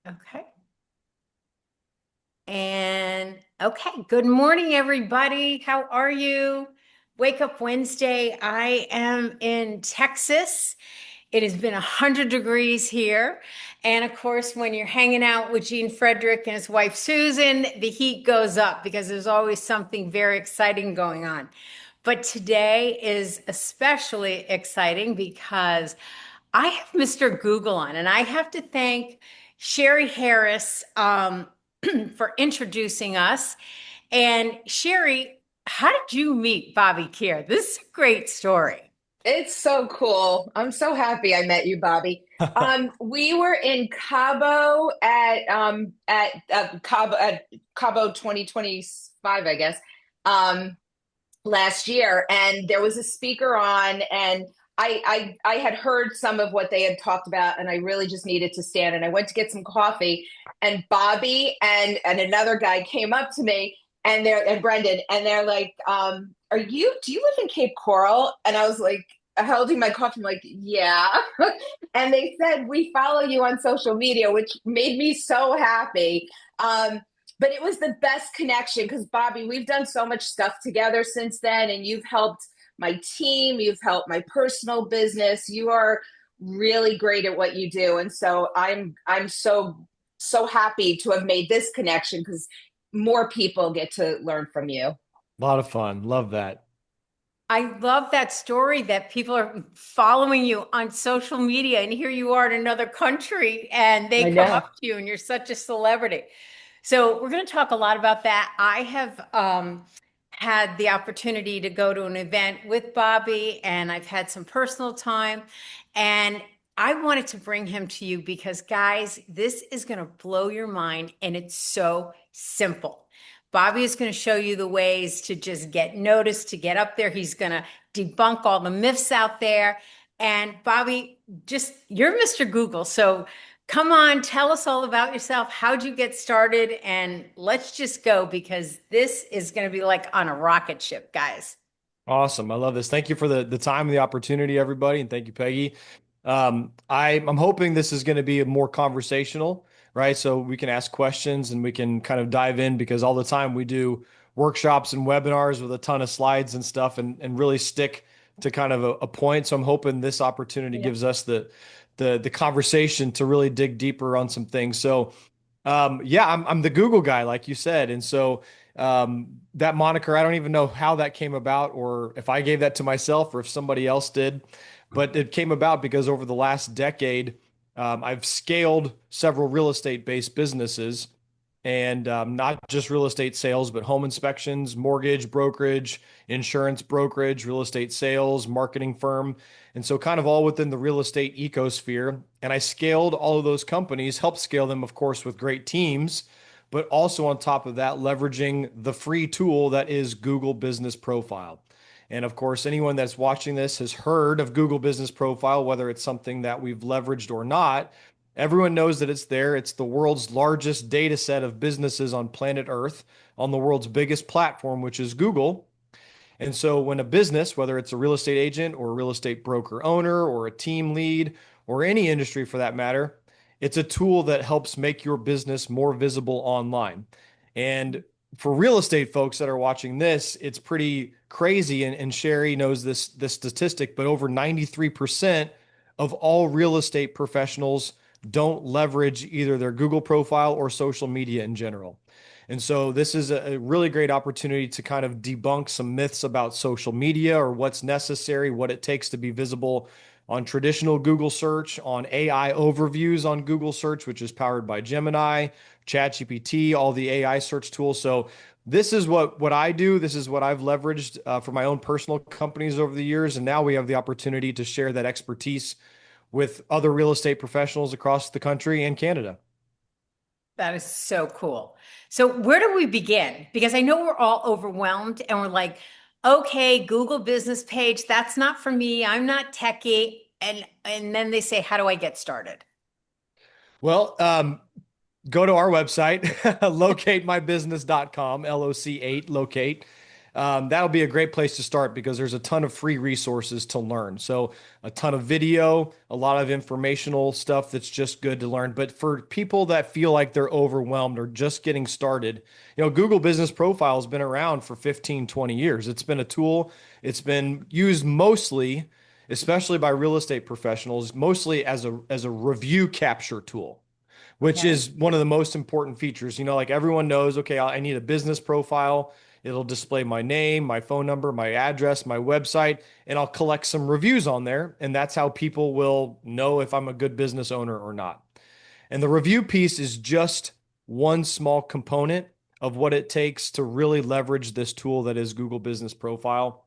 Okay. And okay, good morning, everybody. How are you? Wake Up Wednesday. I am in Texas. It has been 100 degrees here. And of course, when you're hanging out with Gene Frederick and his wife Susan, the heat goes up because there's always something very exciting going on. But today is especially exciting because I have Mr. Google on, and I have to thank Sherry Harris for introducing us. And Sherry, how did you meet Bobby Kerr? This is a great story. It's so cool. I'm so happy I met you, Bobby. We were in Cabo at Cabo 2025, I guess, um, last year, and there was a speaker on, and I had heard some of what they had talked about, and I really just needed to stand. And I went to get some coffee, and Bobby and another guy came up to me, and Brendan, and they're like, do you live in Cape Coral? And I was like, holding my coffee, I'm like, yeah. And they said, we follow you on social media, which made me so happy. But it was the best connection because, Bobby, we've done so much stuff together since then, and you've helped my team, you've helped my personal business. You are really great at what you do. And so I'm so happy to have made this connection because more people get to learn from you. A lot of fun. Love that. I love that story that people are following you on social media, and here you are in another country and they I come know. up to you and you're such a celebrity. So we're going to talk a lot about that. I have had the opportunity to go to an event with Bobby, and I've had some personal time. And I wanted to bring him to you because, guys, this is going to blow your mind, and it's so simple. Bobby is going to show you the ways to just get noticed, to get up there. He's going to debunk all the myths out there. And Bobby, just you're Mr. Google. So come on, tell us all about yourself. How'd you get started? And let's just go because this is going to be like on a rocket ship, guys. Awesome. I love this. Thank you for the time and the opportunity, everybody. And thank you, Peggy. I'm hoping this is going to be more conversational, right? So we can ask questions and we can kind of dive in because all the time we do workshops and webinars with a ton of slides and stuff and really stick to kind of a point. So I'm hoping this opportunity Yeah. gives us the conversation to really dig deeper on some things. So yeah, I'm the Google guy, like you said. And so that moniker, I don't even know how that came about or if I gave that to myself or if somebody else did, but it came about because over the last decade, I've scaled several real estate based businesses and not just real estate sales, but home inspections, mortgage brokerage, insurance brokerage, real estate sales, marketing firm. And so, kind of all within the real estate ecosphere. And I scaled all of those companies, helped scale them, of course, with great teams, but also on top of that, leveraging the free tool that is Google Business Profile. And of course, anyone that's watching this has heard of Google Business Profile, whether it's something that we've leveraged or not. Everyone knows that it's there. It's the world's largest data set of businesses on planet Earth on the world's biggest platform, which is Google. And so when a business, whether it's a real estate agent or a real estate broker owner or a team lead or any industry for that matter, it's a tool that helps make your business more visible online. And for real estate folks that are watching this, it's pretty crazy. And Sherry knows this statistic, but over 93% of all real estate professionals don't leverage either their Google profile or social media in general. And so this is a really great opportunity to kind of debunk some myths about social media or what's necessary, what it takes to be visible on traditional Google search, on AI overviews on Google search, which is powered by Gemini, ChatGPT, all the AI search tools. So this is what I do. This is what I've leveraged for my own personal companies over the years. And now we have the opportunity to share that expertise with other real estate professionals across the country and Canada. That is so cool. So where do we begin? Because I know we're all overwhelmed and we're like, okay, Google business page, that's not for me. I'm not techie. And then they say, how do I get started? Well, go to our website, locatemybusiness.com, LOC8, locate. that'll be a great place to start because there's a ton of free resources to learn. So a ton of video, a lot of informational stuff that's just good to learn. But for people that feel like they're overwhelmed or just getting started, Google Business Profile has been around for 15, 20 years. It's been a tool. It's been used mostly, especially by real estate professionals, mostly as a review capture tool, which Okay. is one of the most important features. Like everyone knows, okay, I need a business profile. It'll display my name, my phone number, my address, my website, and I'll collect some reviews on there. And that's how people will know if I'm a good business owner or not. And the review piece is just one small component of what it takes to really leverage this tool that is Google Business Profile.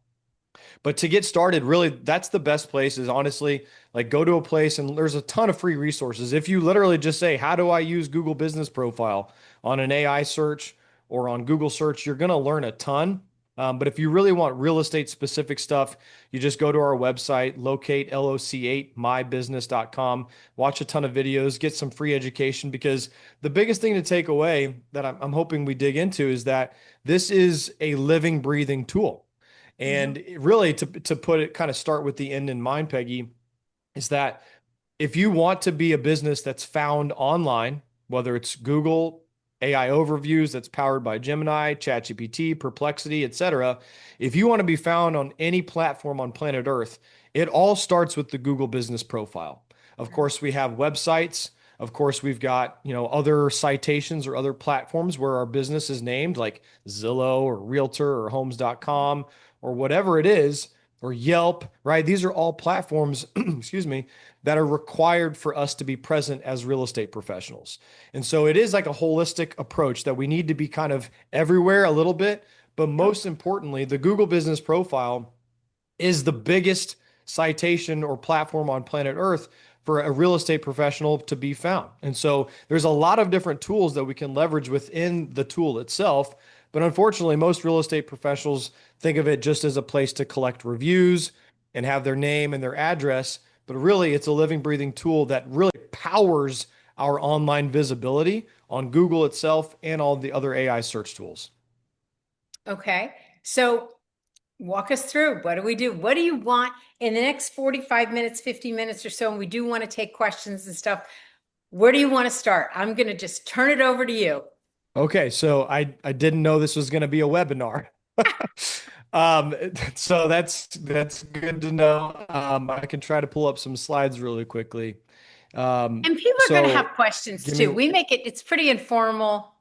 But to get started, really, that's the best place is honestly like go to a place and there's a ton of free resources. If you literally just say, how do I use Google Business Profile on an AI search or on Google search, you're going to learn a ton. But if you really want real estate specific stuff, you just go to our website, locate loc8mybusiness.com, watch a ton of videos, get some free education because the biggest thing to take away that I'm hoping we dig into is that this is a living, breathing tool. Mhm. And really, to put it kind of start with the end in mind, Peggy, is that if you want to be a business that's found online, whether it's Google AI overviews that's powered by Gemini, ChatGPT, Perplexity, etc., if you want to be found on any platform on planet Earth, it all starts with the Google Business Profile. Of course, we have websites. Of course, we've got, other citations or other platforms where our business is named, like Zillow or Realtor or Homes.com or whatever it is, or Yelp, right? These are all platforms, excuse me, that are required for us to be present as real estate professionals. And so it is like a holistic approach that we need to be kind of everywhere a little bit. But Yep. most importantly, the Google Business Profile is the biggest citation or platform on planet Earth for a real estate professional to be found. And so there's a lot of different tools that we can leverage within the tool itself. But unfortunately, most real estate professionals think of it just as a place to collect reviews and have their name and their address. But really, it's a living, breathing tool that really powers our online visibility on Google itself and all the other AI search tools. Okay. So walk us through. What do we do? What do you want in the next 45 minutes, 50 minutes or so? And we do want to take questions and stuff. Where do you want to start? I'm going to just turn it over to you. Okay, so I didn't know this was going to be a webinar. Um, so that's good to know. I can try to pull up some slides really quickly. And people are going to have So questions give too. me, We make it, it's pretty informal.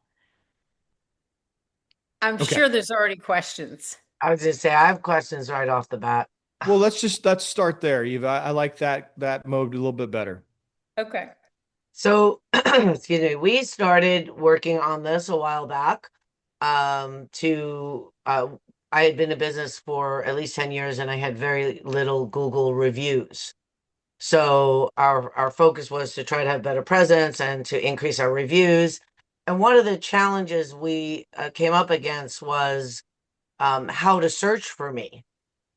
I'm okay. sure there's already questions. I was just say I have questions right off the bat. Well, let's start there, Eva. I like that mode a little bit better. Okay. So, excuse me, we started working on this a while back. To I had been in business for at least 10 years and I had very little Google reviews. So our focus was to try to have better presence and to increase our reviews. And one of the challenges we came up against was how to search for me.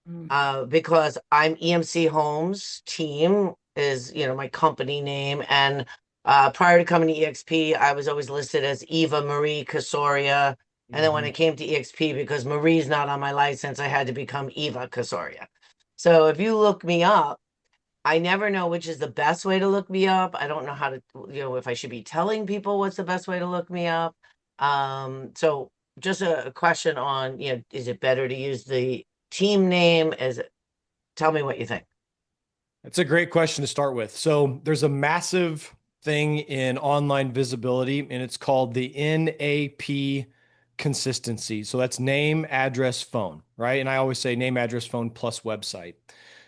Mm. Because I'm EMC Homes team is, my company name. And prior to coming to EXP, I was always listed as Eva Marie Casoria. And then when I Mhm. came to EXP, because Marie's not on my license, I had to become Eva Casoria. So if you look me up, I never know which is the best way to look me up. I don't know how to, if I should be telling people what's the best way to look me up. So just a question on, is it better to use the team name? Tell me what you think. That's a great question to start with. So there's a massive thing in online visibility, and it's called the NAP consistency. So that's name, address, phone, right? And I always say name, address, phone plus website.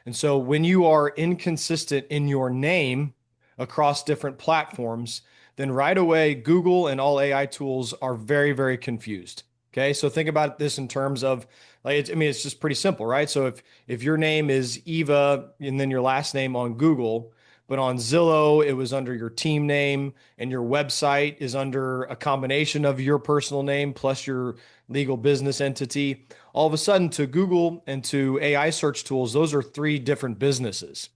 And so when you are inconsistent in your name across different platforms, then right away, Google and all AI tools are very, very confused. Okay. So think about this in terms of like, it's just pretty simple, right? So if your name is Eva and then your last name on Google, but on Zillow, it was under your team name and your website is under a combination of your personal name plus your legal business entity. All of a sudden, to Google and to AI search tools, those are three different businesses.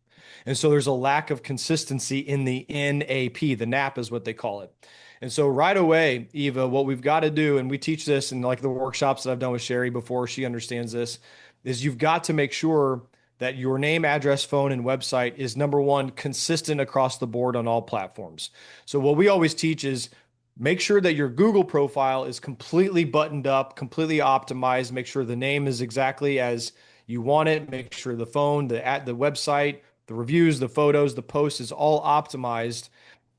And so there's a lack of consistency in the NAP. The NAP is what they call it. And so right away, Eva, what we've got to do, and we teach this in like the workshops that I've done with Sherry before, she understands this, is you've got to make sure that your name, address, phone, and website is number one, consistent across the board on all platforms. So what we always teach is make sure that your Google profile is completely buttoned up, completely optimized. Make sure the name is exactly as you want it. Make sure the phone, the website, the reviews, the photos, the posts is all optimized.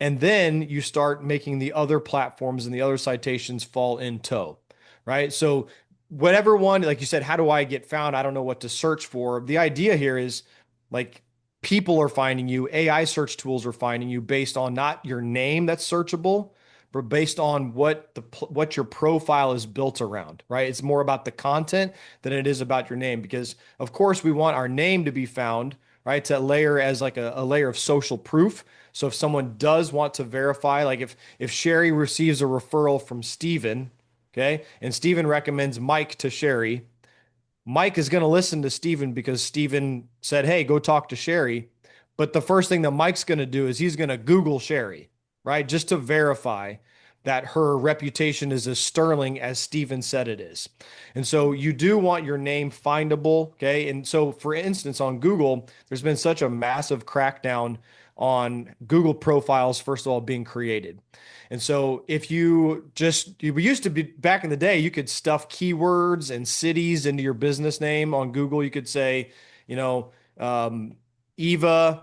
And then you start making the other platforms and the other citations fall in tow, right? So whatever one, like you said, how do I get found? I don't know what to search for. The idea here is like people are finding you, AI search tools are finding you based on not your name that's searchable, but based on what your profile is built around, right? It's more about the content than it is about your name, because of course we want our name to be found, right? To layer as like a layer of social proof. So if someone does want to verify, like if Sherry receives a referral from Steven, okay, and Steven recommends Mike to Sherry, Mike is going to listen to Steven because Steven said, hey, go talk to Sherry. But the first thing that Mike's going to do is he's going to Google Sherry, right? Just to verify that her reputation is as sterling as Steven said it is. And so you do want your name findable, okay? And so for instance, on Google, there's been such a massive crackdown on Google profiles, first of all, being created. And so if we used to be back in the day, you could stuff keywords and cities into your business name on Google. You could say, you know, Eva,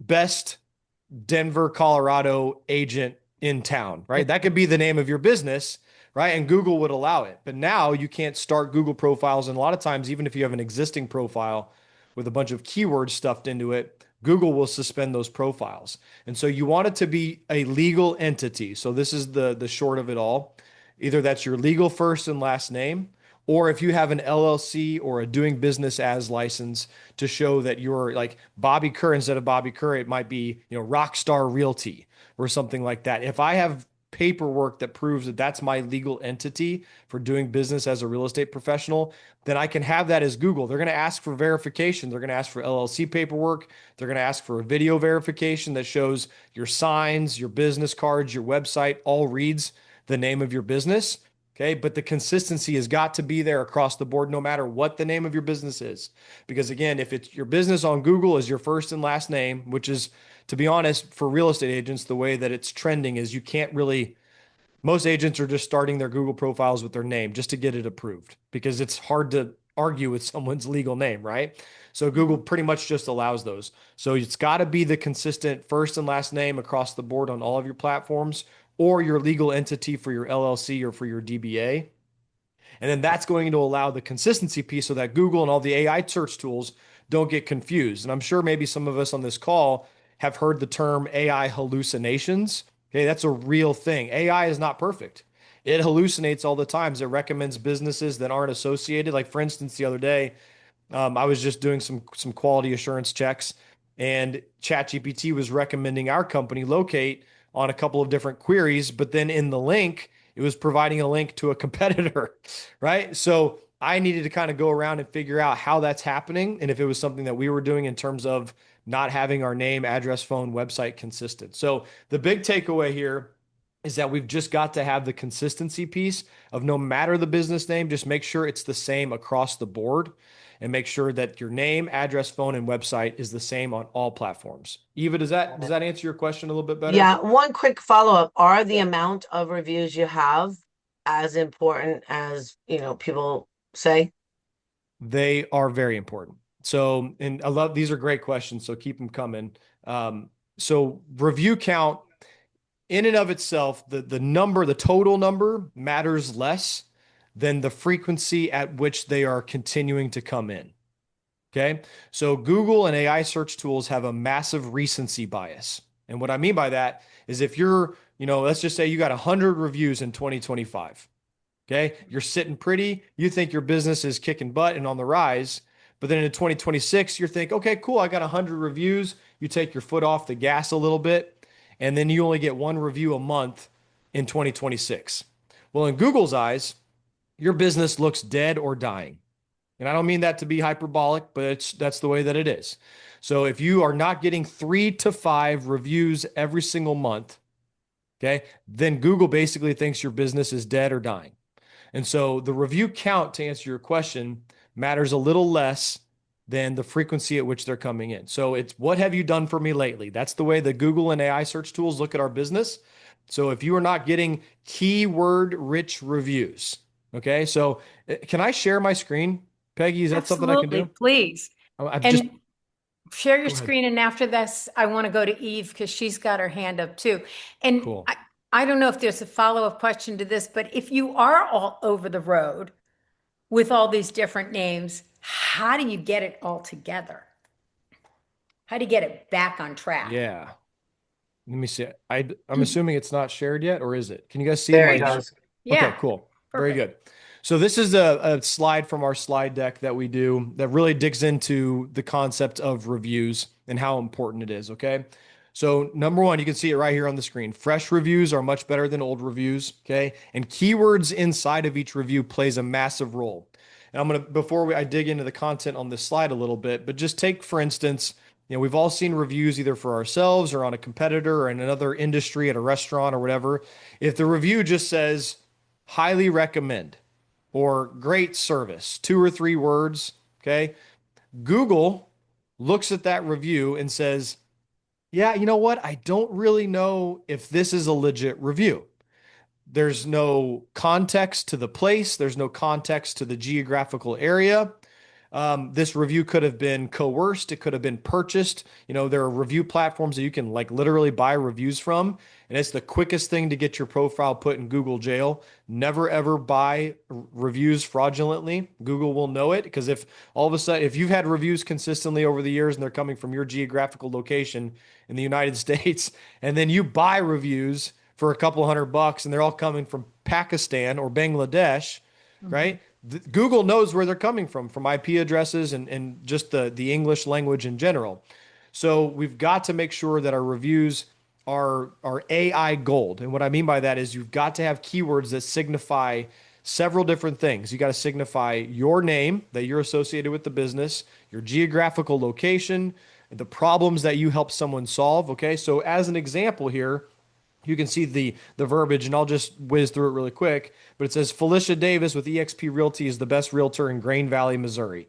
best Denver, Colorado agent in town, right? That could be the name of your business, right? And Google would allow it. But now you can't start Google profiles. And a lot of times, even if you have an existing profile with a bunch of keywords stuffed into it, Google will suspend those profiles. And so you want it to be a legal entity. So this is the short of it all. Either that's your legal first and last name, or if you have an LLC or a doing business as license to show that you're like Bobby Kerr instead of Bobby Kerr, it might be, you know, Rockstar Realty or something like that. If I have paperwork that proves that that's my legal entity for doing business as a real estate professional, then I can have that as Google. They're going to ask for verification. They're going to ask for LLC paperwork. They're going to ask for a video verification that shows your signs, your business cards, your website, all reads the name of your business. Okay. But the consistency has got to be there across the board, no matter what the name of your business is. Because again, if it's your business on Google is your first and last name, which is, to be honest, for real estate agents, the way that it's trending is you can't really, most agents are just starting their Google profiles with their name just to get it approved because it's hard to argue with someone's legal name, right? So Google pretty much just allows those. So it's got to be the consistent first and last name across the board on all of your platforms, or your legal entity for your LLC or for your DBA. And then that's going to allow the consistency piece so that Google and all the AI search tools don't get confused. And I'm sure maybe some of us on this call have heard the term AI hallucinations. Okay, that's a real thing. AI is not perfect. It hallucinates all the time. It recommends businesses that aren't associated. Like for instance, the other day, I was just doing some quality assurance checks, and ChatGPT was recommending our company Locate on a couple of different queries, but then in the link, it was providing a link to a competitor, right? So I needed to kind of go around and figure out how that's happening and if it was something that we were doing in terms of not having our name, address, phone, website consistent. So the big takeaway here is that we've just got to have the consistency piece of no matter the business name, just make sure it's the same across the board and make sure that your name, address, phone, and website is the same on all platforms. Eva, does that answer your question a little bit better? Yeah, one quick follow-up. Are the amount of reviews you have as important as, you know, people say? They are very important. So, and I love, these are great questions, so keep them coming. So review count in and of itself, the total number matters less than the frequency at which they are continuing to come in. Okay. So Google and AI search tools have a massive recency bias. And what I mean by that is if you're, you know, let's just say you got 100 reviews in 2025. Okay. You're sitting pretty. You think your business is kicking butt and on the rise. But then in 2026, you're thinking, okay, cool. I got 100 reviews. You take your foot off the gas a little bit, and then you only get one review a month in 2026. Well, in Google's eyes, your business looks dead or dying. And I don't mean that to be hyperbolic, but that's the way that it is. So if you are not getting 3 to 5 reviews every single month, okay, then Google basically thinks your business is dead or dying. And so the review count, to answer your question, matters a little less than the frequency at which they're coming in. So it's what have you done for me lately? That's the way the Google and AI search tools look at our business. So if you are not getting keyword rich reviews, okay, so can I share my screen, Peggy? Is that something I can Absolutely, do? please. I've just, And share your go ahead. screen. And after this, I want to go to Eve because she's got her hand up too. And Cool. I don't know if there's a follow-up question to this, but if you are all over the road with all these different names, how do you get it all together? How do you get it back on track? Yeah. Let me see. I'm assuming it's not shared yet, or is it? Can you guys see There my? it goes. Okay, Yeah, cool. Very perfect. good. So this is a slide from our slide deck that we do that really digs into the concept of reviews and how important it is. Okay. So number one, you can see it right here on the screen. Fresh reviews are much better than old reviews. Okay. And keywords inside of each review plays a massive role. And I'm going to, I dig into the content on this slide a little bit, but just take, for instance, we've all seen reviews either for ourselves or on a competitor or in another industry at a restaurant or whatever. If the review just says highly recommend or great service, 2 or 3 words, okay, Google looks at that review and says, yeah, you know what? I don't really know if this is a legit review. There's no context to the place. There's no context to the geographical area. This review could have been coerced. It could have been purchased. There are review platforms that you can like literally buy reviews from, and it's the quickest thing to get your profile put in Google jail. Never ever buy reviews fraudulently. Google will know it because if all of a sudden, if you've had reviews consistently over the years and they're coming from your geographical location in the United States, and then you buy reviews for a couple $100 and they're all coming from Pakistan or Bangladesh, Mhm. right? Google knows where they're coming from IP addresses and just the English language in general. So we've got to make sure that our reviews are AI gold. And what I mean by that is you've got to have keywords that signify several different things. You got to signify your name that you're associated with the business, your geographical location, the problems that you help someone solve. Okay. So as an example here, you can see the verbiage, and I'll just whiz through it really quick. But it says Felicia Davis with eXp Realty is the best realtor in Grain Valley, Missouri.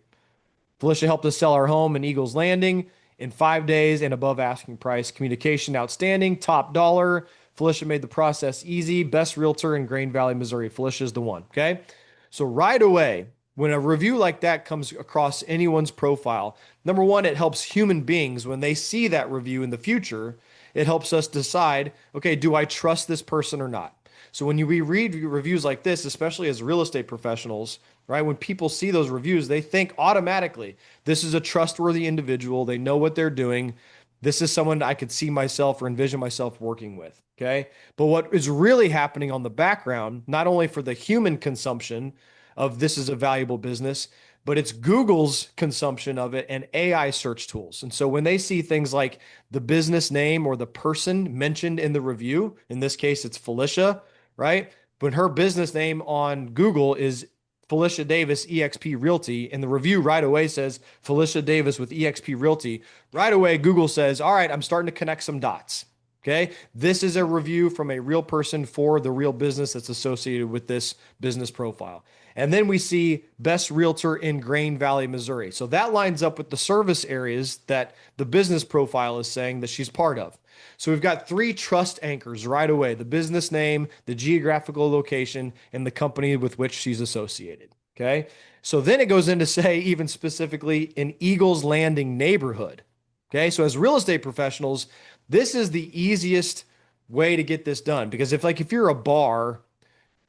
Felicia helped us sell our home in Eagles Landing in 5 days and above asking price. Communication outstanding, top dollar. Felicia made the process easy. Best realtor in Grain Valley, Missouri. Felicia's the one. Okay. So right away, when a review like that comes across anyone's profile, number one, it helps human beings when they see that review in the future. It helps us decide, okay, do I trust this person or not? So when we read reviews like this, especially as real estate professionals, right? When people see those reviews, they think automatically, this is a trustworthy individual. They know what they're doing. This is someone I could see myself or envision myself working with. Okay. But what is really happening on the background, not only for the human consumption of this is a valuable business, but it's Google's consumption of it and AI search tools. And so when they see things like the business name or the person mentioned in the review, in this case, it's Felicia, right? When her business name on Google is Felicia Davis, eXp Realty, and the review right away says Felicia Davis with eXp Realty, right away, Google says, all right, I'm starting to connect some dots. Okay. This is a review from a real person for the real business that's associated with this business profile. And then we see best realtor in Grain Valley, Missouri. So that lines up with the service areas that the business profile is saying that she's part of. So we've got 3 trust anchors right away: the business name, the geographical location, and the company with which she's associated. Okay. So then it goes in to say, even specifically, in Eagles Landing neighborhood. Okay. So as real estate professionals, this is the easiest way to get this done because if you're a bar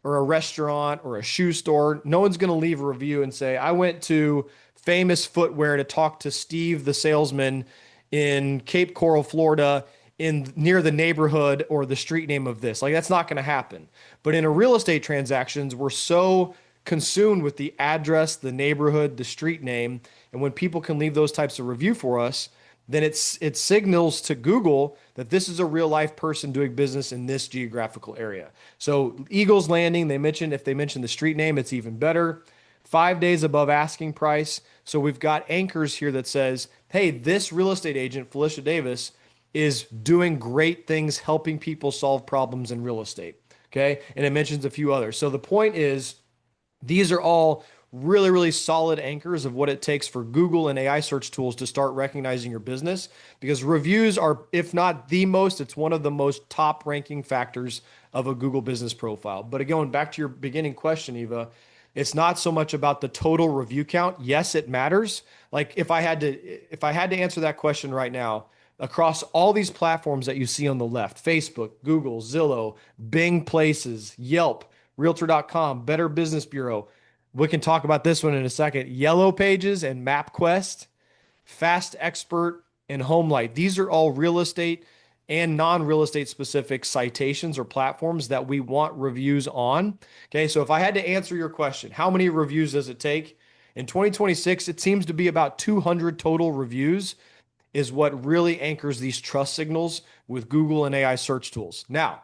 or a restaurant or a shoe store, no one's going to leave a review and say, I went to Famous Footwear to talk to Steve, the salesman in Cape Coral, Florida, in near the neighborhood or the street name of this. Like, that's not going to happen. But in a real estate transactions, we're so consumed with the address, the neighborhood, the street name. And when people can leave those types of review for us, then it signals to Google that this is a real life person doing business in this geographical area. So Eagles Landing, if they mention the street name, it's even better. 5 days above asking price. So we've got anchors here that says, hey, this real estate agent, Felicia Davis, is doing great things helping people solve problems in real estate. Okay. And it mentions a few others. So the point is, these are all really, really solid anchors of what it takes for Google and AI search tools to start recognizing your business, because reviews are, if not the most, it's one of the most top ranking factors of a Google business profile. But again, back to your beginning question, Eva, it's not so much about the total review count. Yes, it matters. Like if I had to answer that question right now, across all these platforms that you see on the left, Facebook, Google, Zillow, Bing Places, Yelp, Realtor.com, Better Business Bureau. We can talk about this one in a second. Yellow Pages and MapQuest, Fast Expert, and HomeLight. These are all real estate and non-real estate specific citations or platforms that we want reviews on. Okay, so if I had to answer your question, how many reviews does it take? In 2026, it seems to be about 200 total reviews is what really anchors these trust signals with Google and AI search tools. Now,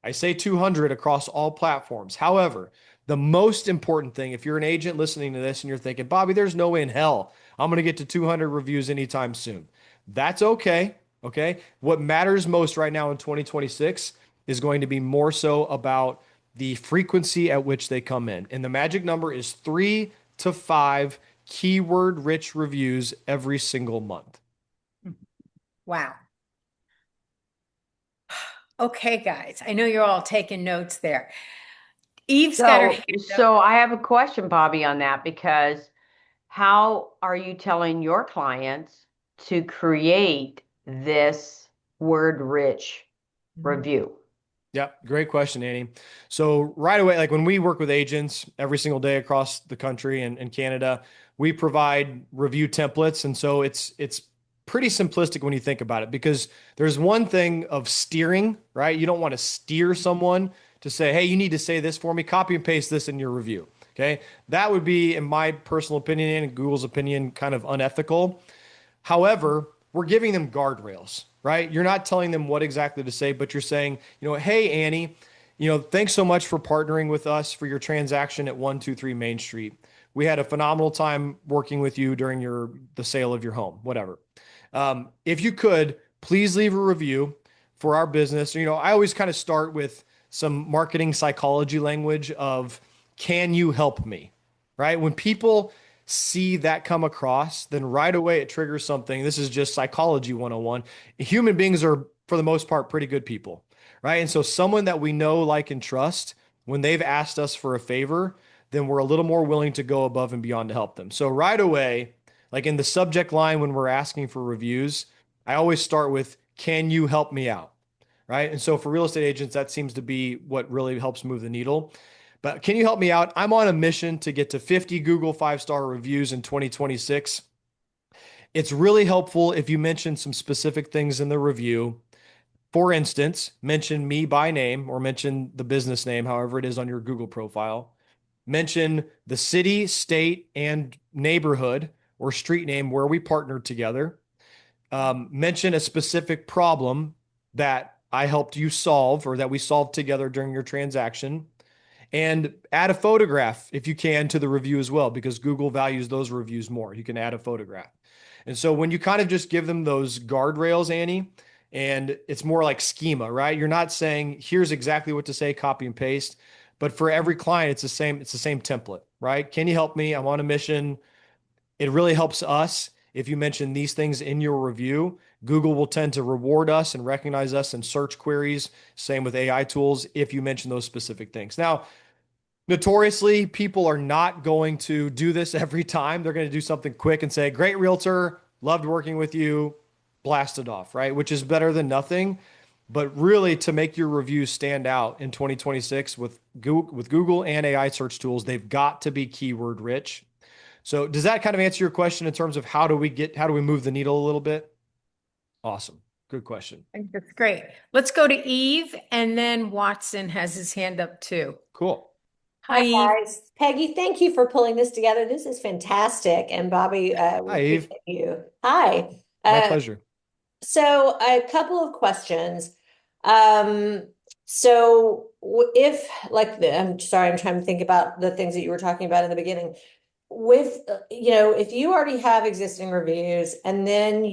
I say 200 across all platforms. However, the most important thing, if you're an agent listening to this and you're thinking, Bobby, there's no way in hell I'm going to get to 200 reviews anytime soon. That's okay. Okay. What matters most right now in 2026 is going to be more so about the frequency at which they come in. And the magic number is 3 to 5 keyword rich reviews every single month. Wow. Okay, guys, I know you're all taking notes there. Eve's got her hand up. So I have a question, Bobby, on that, because how are you telling your clients to create this word-rich review? Yeah, great question, Annie. So right away, like when we work with agents every single day across the country and Canada, we provide review templates. And so it's pretty simplistic when you think about it, because there's one thing of steering, right? You don't want to steer someone to say, hey, you need to say this for me, copy and paste this in your review. Okay. That would be, in my personal opinion and Google's opinion, kind of unethical. However, we're giving them guardrails, right? You're not telling them what exactly to say, but you're saying, hey, Annie, thanks so much for partnering with us for your transaction at 123 Main Street. We had a phenomenal time working with you during the sale of your home, whatever. If you could, please leave a review for our business. I always kind of start with some marketing psychology language of, can you help me? Right? When people see that come across, then right away it triggers something. This is just psychology 101. Human beings are, for the most part, pretty good people, right? And so someone that we know, like, and trust, when they've asked us for a favor, then we're a little more willing to go above and beyond to help them. So right away, like in the subject line, when we're asking for reviews, I always start with, can you help me out? Right? And so for real estate agents, that seems to be what really helps move the needle. But can you help me out? I'm on a mission to get to 50 Google 5-star reviews in 2026. It's really helpful if you mention some specific things in the review. For instance, mention me by name or mention the business name, however it is on your Google profile. Mention the city, state, and neighborhood or street name where we partnered together. Mention a specific problem that I helped you solve or that we solved together during your transaction. And add a photograph if you can to the review as well, because Google values those reviews more. You can add a photograph. And so when you kind of just give them those guardrails, Annie, and it's more like schema, right? You're not saying, here's exactly what to say, copy and paste. But for every client, it's the same template, right? Can you help me? I'm on a mission. It really helps us if you mention these things in your review. Google will tend to reward us and recognize us in search queries. Same with AI tools if you mention those specific things. Now, notoriously, people are not going to do this every time. They're going to do something quick and say, great realtor, loved working with you, blast it off, right? Which is better than nothing. But really, to make your reviews stand out in 2026 with Google and AI search tools, they've got to be keyword rich. So does that kind of answer your question in terms of how do we move the needle a little bit? Awesome. Good question. I think that's great. Let's go to Eve, and then Watson has his hand up too. Cool. Hi, Eve. guys. Peggy, thank you for pulling this together. This is fantastic. And Bobby, we Hi, Eve. appreciate you. Hi. My pleasure. So a couple of questions. So if I'm sorry, I'm trying to think about the things that you were talking about in the beginning. with, if you already have existing reviews and then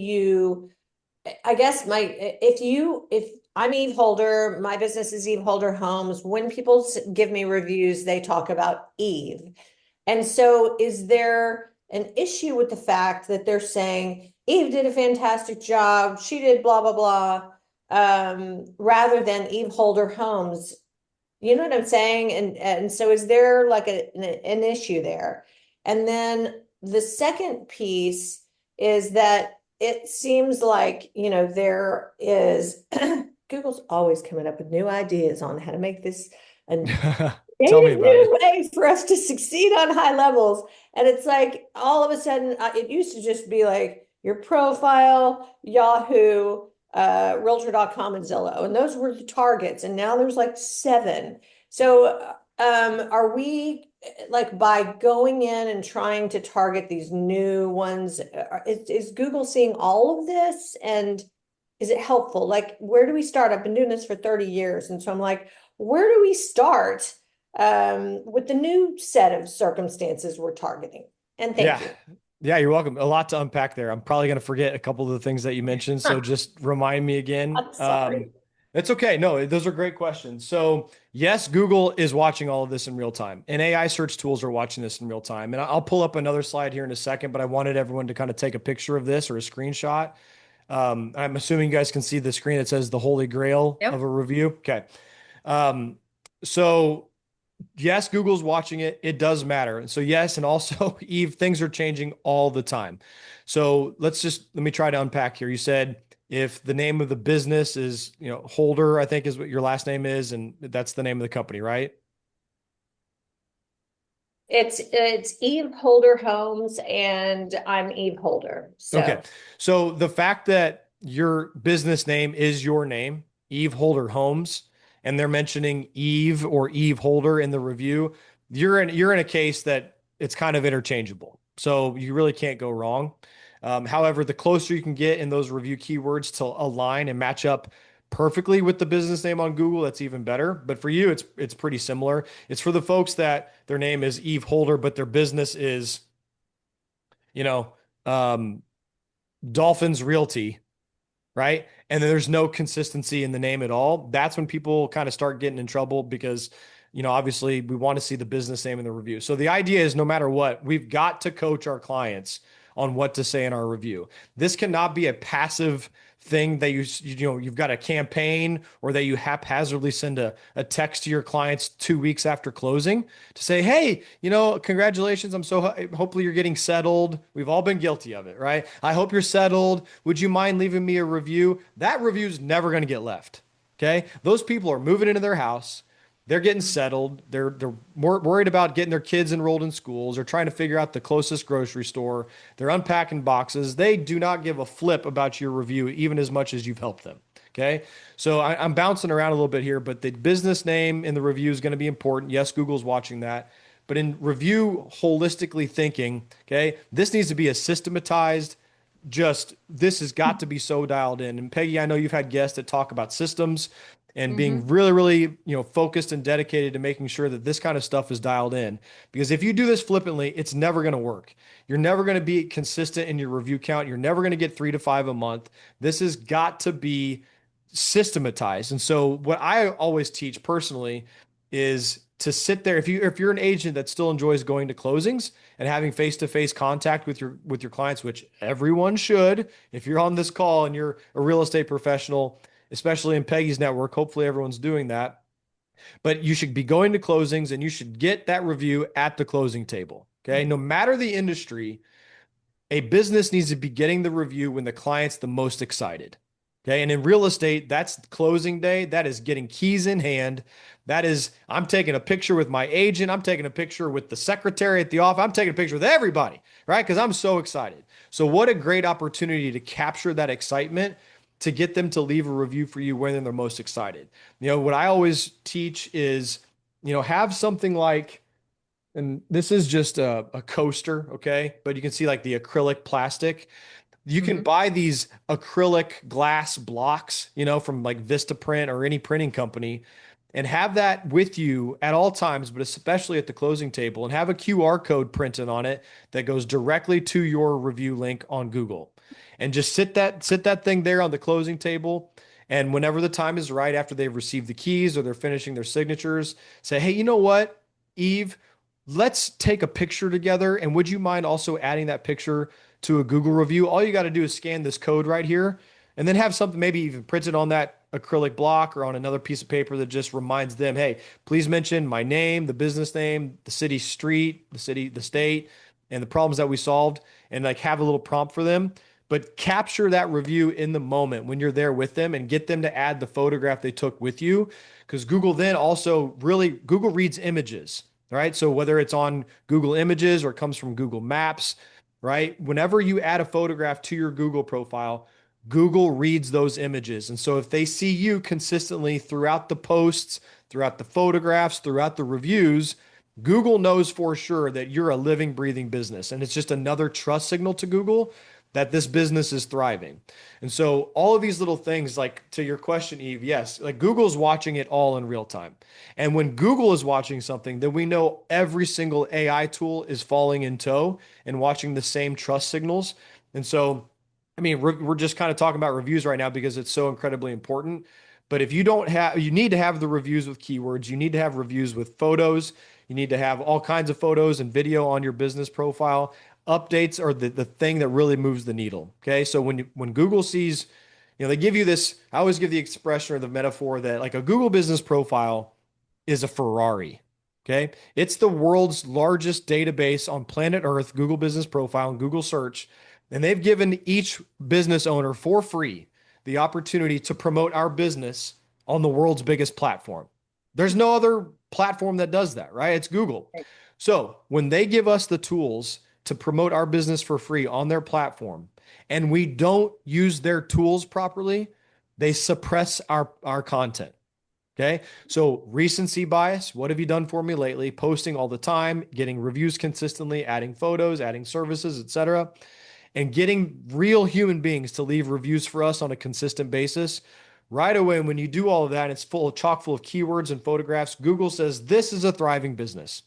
I guess if I'm Eve Holder, my business is Eve Holder Homes. When people give me reviews, they talk about Eve. And so is there an issue with the fact that they're saying Eve did a fantastic job, she did blah, blah, blah, rather than Eve Holder Homes? You know what I'm saying? And so is there like an issue there? And then the second piece is that it seems like, there is Google's always coming up with new ideas on how to make this a Tell me creative about it. new way for us to succeed on high levels. And it's like all of a sudden, it used to just be like your profile, Yahoo, Realtor.com, and Zillow, and those were the targets. And now there's like 7. So, are we like by going in and trying to target these new ones? Is Google seeing all of this, and is it helpful? Like, where do we start? I've been doing this for 30 years, and so I'm like, where do we start with the new set of circumstances we're targeting? And thank Yeah. you. Yeah, you're welcome. A lot to unpack there. I'm probably going to forget a couple of the things that you mentioned, so just remind me again. I'm sorry. It's okay. No, those are great questions. So, yes, Google is watching all of this in real time, and AI search tools are watching this in real time. And I'll pull up another slide here in a second, but I wanted everyone to kind of take a picture of this or a screenshot. I'm assuming you guys can see the screen that says the holy grail Yep. of a review. Okay. So yes, Google's watching it. It does matter. And so yes, and also Eve, things are changing all the time. So let me try to unpack here. You said if the name of the business is, Holder, I think is what your last name is, and that's the name of the company, right? It's Eve Holder Homes, and I'm Eve Holder. Okay. So So the fact that your business name is your name, Eve Holder Homes, and they're mentioning Eve or Eve Holder in the review, you're in a case that it's kind of interchangeable. So you really can't go wrong. However, the closer you can get in those review keywords to align and match up perfectly with the business name on Google, that's even better. But for you, it's pretty similar. It's for the folks that their name is Eve Holder, but their business is, you know, um, Dolphins Realty, right? And then there's no consistency in the name at all. That's when people kind of start getting in trouble because, obviously we want to see the business name in the review. So the idea is no matter what, we've got to coach our clients on what to say in our review. This cannot be a passive thing that you've got a campaign or that you haphazardly send a text to your clients 2 weeks after closing to say, hey, congratulations. Hopefully you're getting settled. We've all been guilty of it, right? I hope you're settled. Would you mind leaving me a review? That review is never going to get left. Okay. Those people are moving into their house. They're getting settled. They're more worried about getting their kids enrolled in schools. They're trying to figure out the closest grocery store. They're unpacking boxes. They do not give a flip about your review, even as much as you've helped them. Okay. So I'm bouncing around a little bit here, but the business name in the review is going to be important. Yes, Google's watching that. But in review holistically thinking, okay, this needs to be a systematized, this has got to be so dialed in. And Peggy, I know you've had guests that talk about systems and being really, really, focused and dedicated to making sure that this kind of stuff is dialed in. Because if you do this flippantly, it's never going to work. You're never going to be consistent in your review count. You're never going to get 3 to 5 a month. This has got to be systematized. And so what I always teach personally is to sit there. If you're an agent that still enjoys going to closings and having face-to-face contact with your clients, which everyone should, if you're on this call and you're a real estate professional, especially in Peggy's network, hopefully everyone's doing that. But you should be going to closings and you should get that review at the closing table. Okay. No matter the industry, a business needs to be getting the review when the client's the most excited. Okay. And in real estate, that's closing day. That is getting keys in hand. That is, I'm taking a picture with my agent. I'm taking a picture with the secretary at the office. I'm taking a picture with everybody, right? Because I'm so excited. So what a great opportunity to capture that excitement, to get them to leave a review for you when they're most excited. What I always teach is, have something like, and this is just a coaster, okay? But you can see like the acrylic plastic. You can buy these acrylic glass blocks, from like Vistaprint or any printing company. and have that with you at all times, but especially at the closing table, and have a QR code printed on it that goes directly to your review link on Google. And just sit that thing there on the closing table. And whenever the time is right, after they've received the keys or they're finishing their signatures, say, hey, you know what, Eve, let's take a picture together. And would you mind also adding that picture to a Google review? All you got to do is scan this code right here and then have something maybe even printed on that acrylic block or on another piece of paper that just reminds them, hey, please mention my name, the business name, the city street, the city, the state, and the problems that we solved, and like have a little prompt for them. But capture that review in the moment when you're there with them and get them to add the photograph they took with you. Because Google then also Google reads images, right? So whether it's on Google Images or it comes from Google Maps, right? Whenever you add a photograph to your Google profile, Google reads those images. And so if they see you consistently throughout the posts, throughout the photographs, throughout the reviews, Google knows for sure that you're a living, breathing business. And it's just another trust signal to Google that this business is thriving. And so all of these little things, like to your question, Eve, yes, like Google's watching it all in real time. And when Google is watching something, then we know every single AI tool is falling in tow and watching the same trust signals. And so, I mean, we're just kind of talking about reviews right now because it's so incredibly important. But if you don't have, you need to have the reviews with keywords. You need to have reviews with photos. You need to have all kinds of photos and video on your business profile. Updates are the thing that really moves the needle. Okay. So when Google sees, they give you this, I always give the expression or the metaphor that like a Google business profile is a Ferrari. Okay. It's the world's largest database on planet Earth, Google business profile and Google search. And they've given each business owner for free the opportunity to promote our business on the world's biggest platform. There's no other platform that does that, right? It's Google. So when they give us the tools to promote our business for free on their platform, and we don't use their tools properly, they suppress our content. Okay. So recency bias. What have you done for me lately? Posting all the time, getting reviews consistently, adding photos, adding services, etc., and getting real human beings to leave reviews for us on a consistent basis. Right away, when you do all of that, it's chock full of keywords and photographs. Google says this is a thriving business.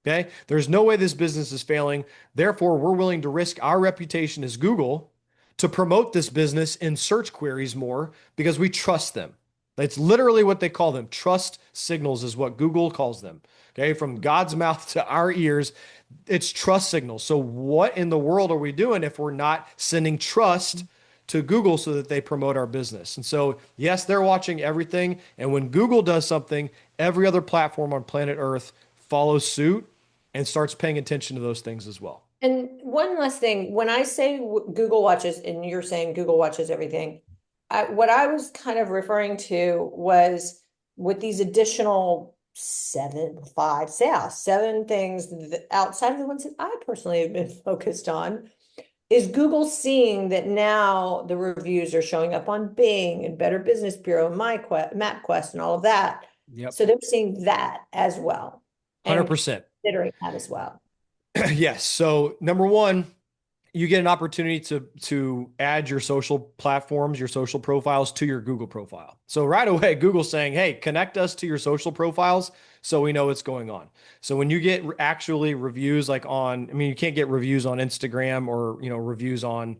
Okay. There's no way this business is failing. Therefore, we're willing to risk our reputation as Google to promote this business in search queries more because we trust them. That's literally what they call them. Trust signals is what Google calls them. Okay. From God's mouth to our ears, it's trust signals. So what in the world are we doing if we're not sending trust to Google so that they promote our business? And so, yes, they're watching everything. And when Google does something, every other platform on planet Earth follows suit and starts paying attention to those things as well. And one last thing, when I say Google watches, and you're saying Google watches everything, what I was kind of referring to was with these additional seven things outside of the ones that I personally have been focused on, is Google seeing that now the reviews are showing up on Bing and Better Business Bureau, MapQuest, and all of that. Yep. So they're seeing that as well. 100%. Considering that as well. Yes. So number one, you get an opportunity to add your social platforms, your social profiles to your Google profile. So right away, Google's saying, hey, connect us to your social profiles so we know what's going on. So when you get actually reviews like you can't get reviews on Instagram or, reviews on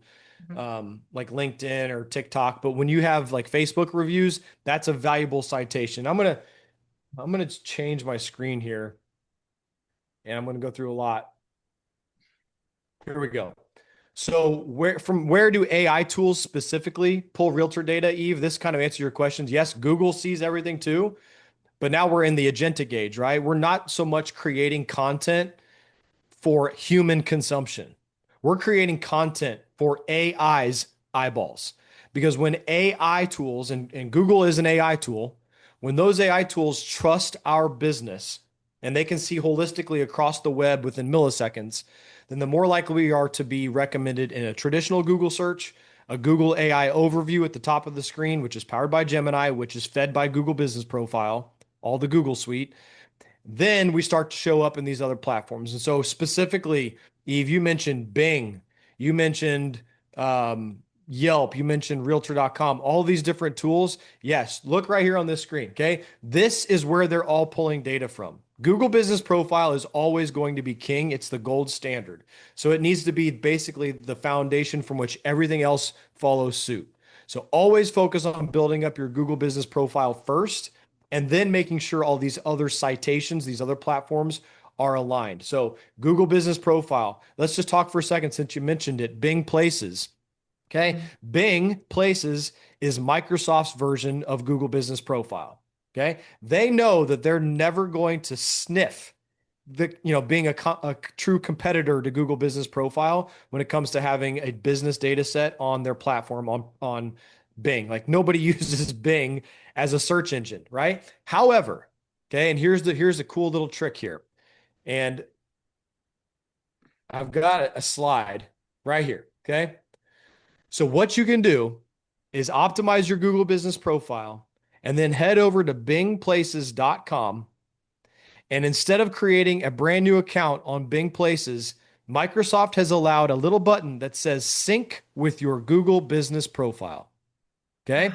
like LinkedIn or TikTok, but when you have like Facebook reviews, that's a valuable citation. I'm going to change my screen here and I'm going to go through a lot. Here we go. So where do AI tools specifically pull realtor data, Eve? This kind of answers your questions. Yes, Google sees everything too, but now we're in the agentic age, right? We're not so much creating content for human consumption. We're creating content for AI's eyeballs. Because when AI tools, and Google is an AI tool, when those AI tools trust our business and they can see holistically across the web within milliseconds, then the more likely we are to be recommended in a traditional Google search, a Google AI overview at the top of the screen, which is powered by Gemini, which is fed by Google Business Profile, all the Google suite. Then we start to show up in these other platforms. And so specifically, Eve, you mentioned Bing, you mentioned Yelp, you mentioned realtor.com, all these different tools. Yes, look right here on this screen. Okay. This is where they're all pulling data from. Google Business Profile is always going to be king. It's the gold standard. So it needs to be basically the foundation from which everything else follows suit. So always focus on building up your Google Business Profile first, and then making sure all these other citations, these other platforms are aligned. So Google Business Profile, let's just talk for a second since you mentioned it, Bing Places. Okay. Bing Places is Microsoft's version of Google Business Profile. Okay. They know that they're never going to sniff being a true competitor to Google Business Profile when it comes to having a business data set on their platform on Bing. Like nobody uses Bing as a search engine, right? However, okay, and here's a cool little trick here. And I've got a slide right here. Okay. So what you can do is optimize your Google Business Profile and then head over to bingplaces.com. And instead of creating a brand new account on Bing Places, Microsoft has allowed a little button that says sync with your Google Business Profile. Okay.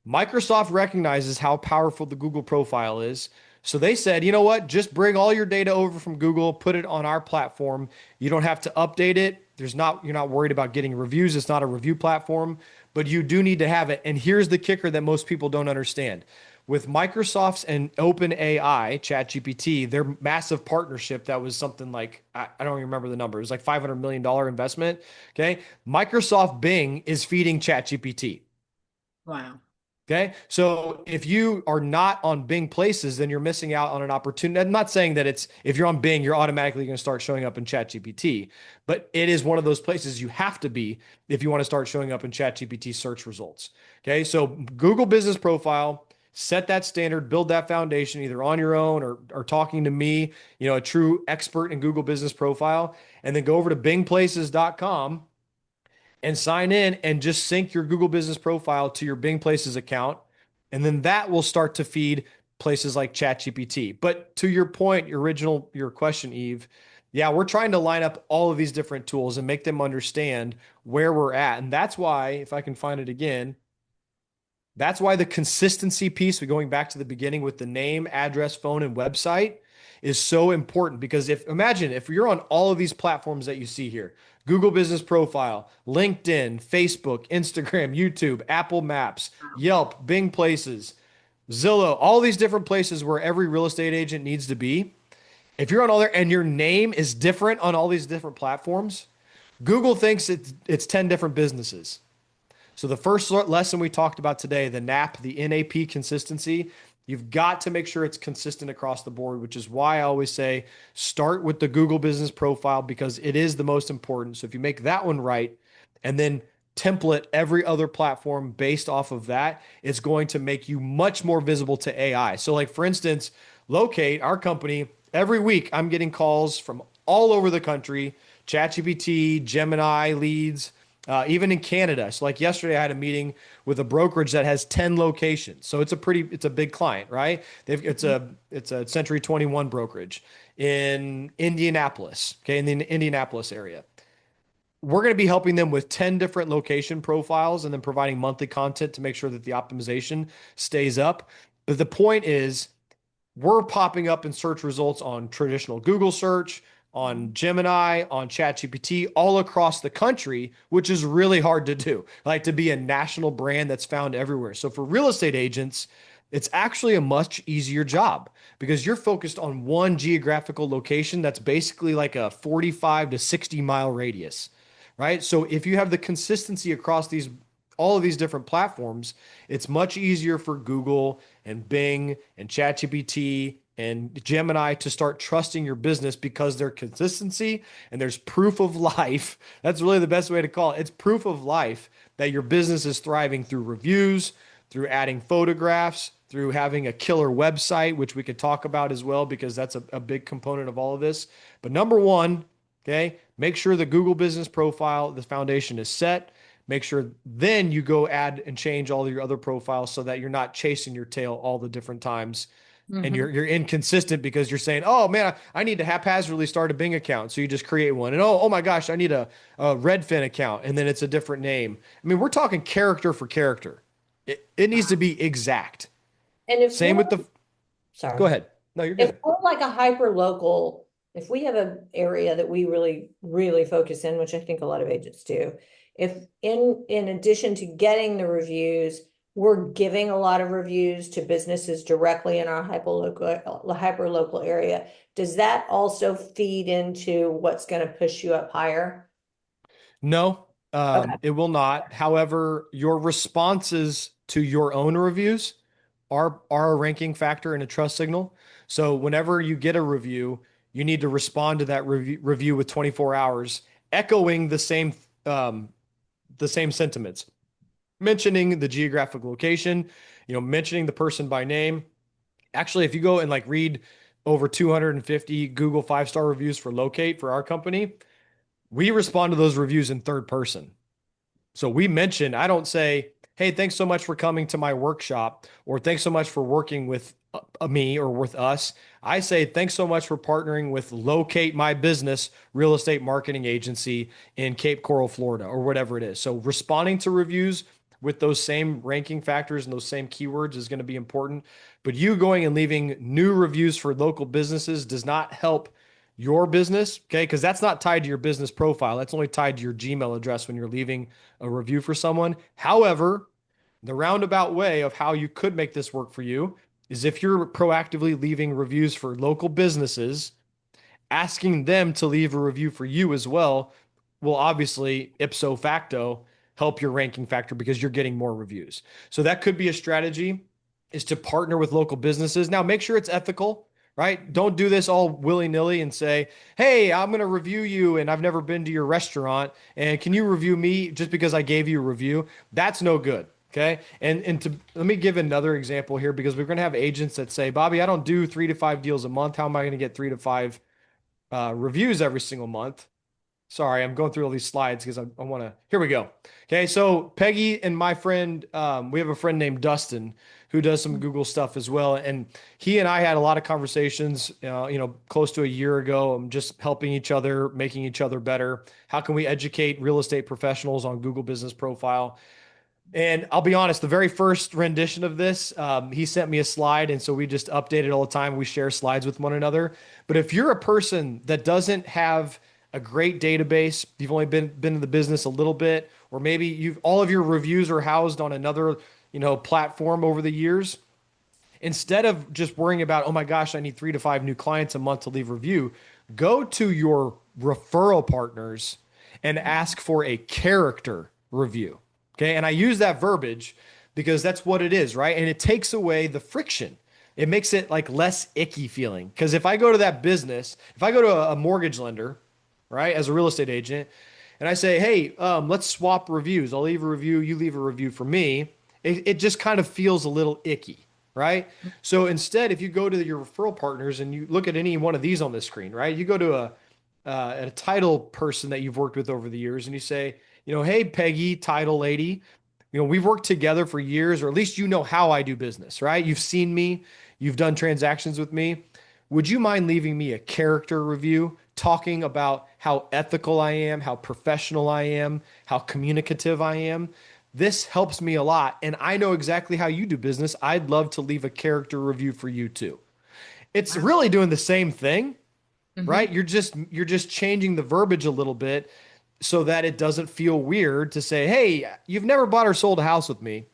Microsoft recognizes how powerful the Google profile is. So they said, you know what? Just bring all your data over from Google, put it on our platform. You don't have to update it. You're not worried about getting reviews. It's not a review platform, but you do need to have it. And here's the kicker that most people don't understand. With Microsoft's and OpenAI, ChatGPT, their massive partnership that was something like, I don't even remember the number. It was like $500 million investment. Okay. Microsoft Bing is feeding ChatGPT. Wow. Okay. So if you are not on Bing Places, then you're missing out on an opportunity. I'm not saying that if you're on Bing, you're automatically going to start showing up in ChatGPT, but it is one of those places you have to be if you want to start showing up in ChatGPT search results. Okay. So Google Business Profile, set that standard, build that foundation either on your own or talking to me, a true expert in Google Business Profile, and then go over to bingplaces.com and sign in and just sync your Google Business Profile to your Bing Places account. And then that will start to feed places like ChatGPT. But to your point, your question, Eve, yeah, we're trying to line up all of these different tools and make them understand where we're at. And that's why, if I can find it again, that's why the consistency piece, going back to the beginning with the name, address, phone, and website is so important. Because imagine if you're on all of these platforms that you see here, Google Business Profile, LinkedIn, Facebook, Instagram, YouTube, Apple Maps, Yelp, Bing Places, Zillow, all these different places where every real estate agent needs to be. If you're on all there and your name is different on all these different platforms, Google thinks it's 10 different businesses. So the first lesson we talked about today, the NAP, the NAP consistency, you've got to make sure it's consistent across the board, which is why I always say start with the Google Business Profile because it is the most important. So if you make that one right and then template every other platform based off of that, it's going to make you much more visible to AI. So like for instance, Locate, our company, every week I'm getting calls from all over the country, ChatGPT, Gemini leads, even in Canada. So like yesterday I had a meeting with a brokerage that has 10 locations. So it's a big client, right? It's a Century 21 brokerage in Indianapolis, okay, in the Indianapolis area. We're going to be helping them with 10 different location profiles and then providing monthly content to make sure that the optimization stays up. But the point is we're popping up in search results on traditional Google search, on Gemini, on ChatGPT, all across the country, which is really hard to do, like to be a national brand that's found everywhere. So for real estate agents, it's actually a much easier job because you're focused on one geographical location that's basically like a 45 to 60 mile radius, right? So if you have the consistency across all of these different platforms, it's much easier for Google and Bing and ChatGPT and Gemini to start trusting your business because there's consistency and there's proof of life. That's really the best way to call it. It's proof of life that your business is thriving through reviews, through adding photographs, through having a killer website, which we could talk about as well, because that's a big component of all of this. But number one, okay, make sure the Google Business Profile, the foundation is set. Make sure then you go add and change all your other profiles so that you're not chasing your tail all the different times and Mhm. you're inconsistent because you're saying, oh man, I need to haphazardly start a Bing account. So you just create one. And oh my gosh, I need a Redfin account. And then it's a different name. I mean, we're talking character for character. It needs to be exact. And if Same we're, with the, go sorry, ahead. No, you're if good. we're like a hyper local, if we have an area that we really, really focus in, which I think a lot of agents do, if in addition to getting the reviews, we're giving a lot of reviews to businesses directly in our hyper local area, does that also feed into what's going to push you up higher? No, Okay. it will not. However, your responses to your own reviews are a ranking factor and a trust signal. So whenever you get a review, you need to respond to that review with 24 hours, echoing the same sentiments, mentioning the geographic location, mentioning the person by name. Actually, if you go and like read over 250 Google 5-star reviews for Locate for our company, we respond to those reviews in third person. So we mention, I don't say, hey, thanks so much for coming to my workshop, or thanks so much for working with me or with us. I say, thanks so much for partnering with Locate My Business Real Estate Marketing Agency in Cape Coral, Florida, or whatever it is. So responding to reviews with those same ranking factors and those same keywords is going to be important. But you going and leaving new reviews for local businesses does not help your business, okay? Because that's not tied to your business profile. That's only tied to your Gmail address when you're leaving a review for someone. However, the roundabout way of how you could make this work for you is if you're proactively leaving reviews for local businesses, asking them to leave a review for you as well will obviously ipso facto help your ranking factor because you're getting more reviews. So that could be a strategy, is to partner with local businesses. Now make sure it's ethical, right? Don't do this all willy-nilly and say, hey, I'm going to review you and I've never been to your restaurant, and can you review me just because I gave you a review? That's no good. Okay. And to let me give another example here, because we're going to have agents that say, Bobby, I don't do 3 to 5 deals a month. How am I going to get 3 to 5 reviews every single month? Sorry, I'm going through all these slides because I want to. Here we go. Okay, so Peggy and my friend, we have a friend named Dustin who does some Google stuff as well, and he and I had a lot of conversations, close to a year ago. Just helping each other, making each other better. How can we educate real estate professionals on Google Business Profile? And I'll be honest, the very first rendition of this, he sent me a slide. And so we just update it all the time. We share slides with one another. But if you're a person that doesn't have a great database, you've only been in the business a little bit, or maybe you've all of your reviews are housed on another, platform over the years, instead of just worrying about, oh my gosh, I need 3 to 5 new clients a month to leave review, go to your referral partners and ask for a character review. Okay. And I use that verbiage because that's what it is, right? And it takes away the friction. It makes it like less icky feeling. Because if I go to that business, if I go to a mortgage lender, right, as a real estate agent, and I say, hey, let's swap reviews. I'll leave a review, you leave a review for me. It just kind of feels a little icky, right? So instead, if you go to your referral partners and you look at any one of these on the screen, right? You go to a title person that you've worked with over the years and you say, hey, Peggy, title lady, we've worked together for years, or at least you know how I do business, right? You've seen me, you've done transactions with me. Would you mind leaving me a character review talking about how ethical I am, how professional I am, how communicative I am? This helps me a lot. And I know exactly how you do business. I'd love to leave a character review for you too. It's Wow. really doing the same thing, right? Mhm. You're just changing the verbiage a little bit so that it doesn't feel weird to say, hey, you've never bought or sold a house with me.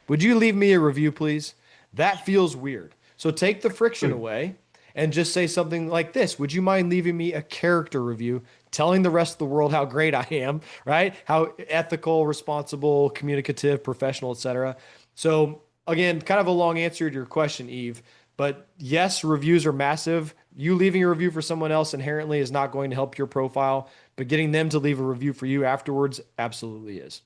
Would you leave me a review, please? That feels weird. So take the friction Good. away and just say something like this. Would you mind leaving me a character review, telling the rest of the world how great I am, right? How ethical, responsible, communicative, professional, etc. So again, kind of a long answer to your question, Eve, but yes, reviews are massive. You leaving a review for someone else inherently is not going to help your profile, but getting them to leave a review for you afterwards absolutely is.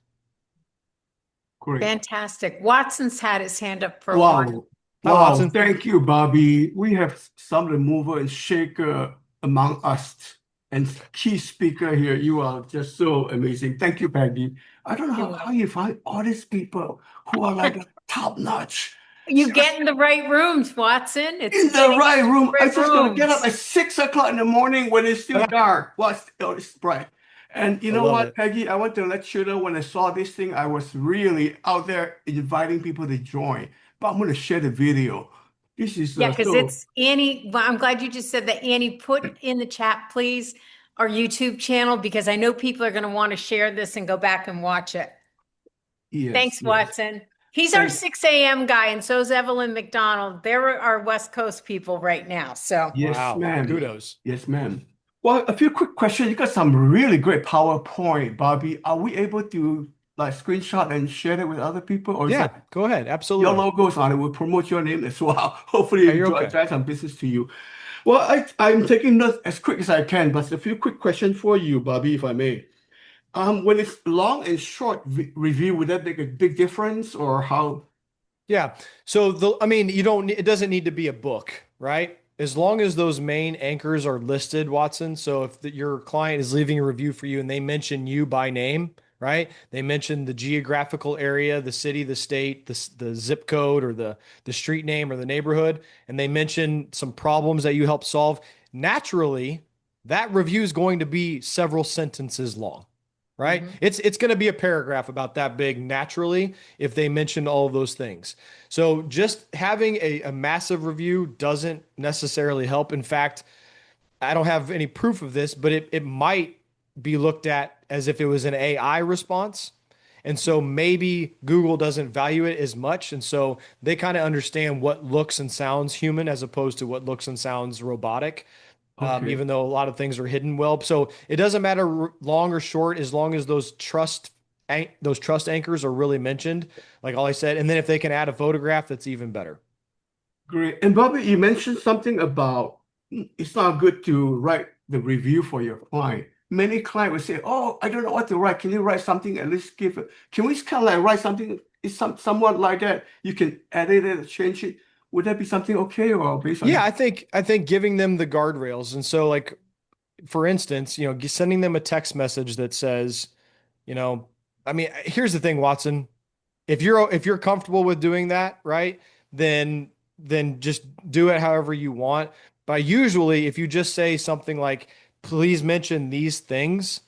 Great. Fantastic. Watson's had his hand up for a while. Wow. Hi, Wow. Watson. Thank you, Bobby. We have some of the mover and shaker among us. And key speaker here, you are just so amazing. Thank you, Peggy. I don't know You're how you find all these people who are like top notch. You get in the right rooms, Watson. It's In the getting right into room. the I right just gotta get up rooms. at 6 o'clock in the morning when it's still dark. Well, it's bright. And you I know love what, it. Peggy? I want to let you know when I saw this thing, I was really out there inviting people to join. But I'm gonna share the video. This is Yeah, because so it's Annie. Well, I'm glad you just said that. Annie, put in the chat, please, our YouTube channel, because I know people are going to want to share this and go back and watch it. yes, Thanks, yes. Watson. He's our Thank 6 a.m. guy, and so is Evelyn McDonald. They're our West Coast people right now. So, yes, Wow. ma'am. Kudos. Yes, ma'am. Well, a few quick questions. You got some really great PowerPoint, Bobby. Are we able to like screenshot and share it with other people, or is Yeah, that go ahead. your Absolutely. logo's on it? We'll promote your name as well. Hopefully, Yeah, it you're okay. drive some business to you. Well, I'm taking notes as quick as I can, but a few quick questions for you, Bobby, if I may. When it's long and short review, would that make a big difference, or how? Yeah. So I mean, it doesn't need to be a book, right? As long as those main anchors are listed, Watson. So if your client is leaving a review for you and they mention you by name, right? They mention the geographical area, the city, the state, the zip code, or the street name or the neighborhood, and they mention some problems that you help solve. Naturally, that review is going to be several sentences long, right? mhm. It's going to be a paragraph about that big naturally if they mention all of those things. So just having a massive review doesn't necessarily help. In fact, I don't have any proof of this, but it might be looked at as if it was an AI response. And so maybe Google doesn't value it as much. And so they kind of understand what looks and sounds human as opposed to what looks and sounds robotic, Okay, even though a lot of things are hidden well. So it doesn't matter long or short as long as those trust anchors are really mentioned, like all I said. And then if they can add a photograph, that's even better. great. And Bobby, you mentioned something about it's not good to write the review for your client. Many clients will say, "Oh, I don't know what to write. Can you write something at least give it? Can we kind of like write something? It's somewhat like that. You can edit it, change it. Would that be something okay, or based on Yeah, your I think giving them the guardrails. And so like for instance, sending them a text message that says, you know, I mean, here's the thing, Watson. If you're comfortable with doing that, right, then just do it however you want. But usually, if you just say something like, "Please mention these things,"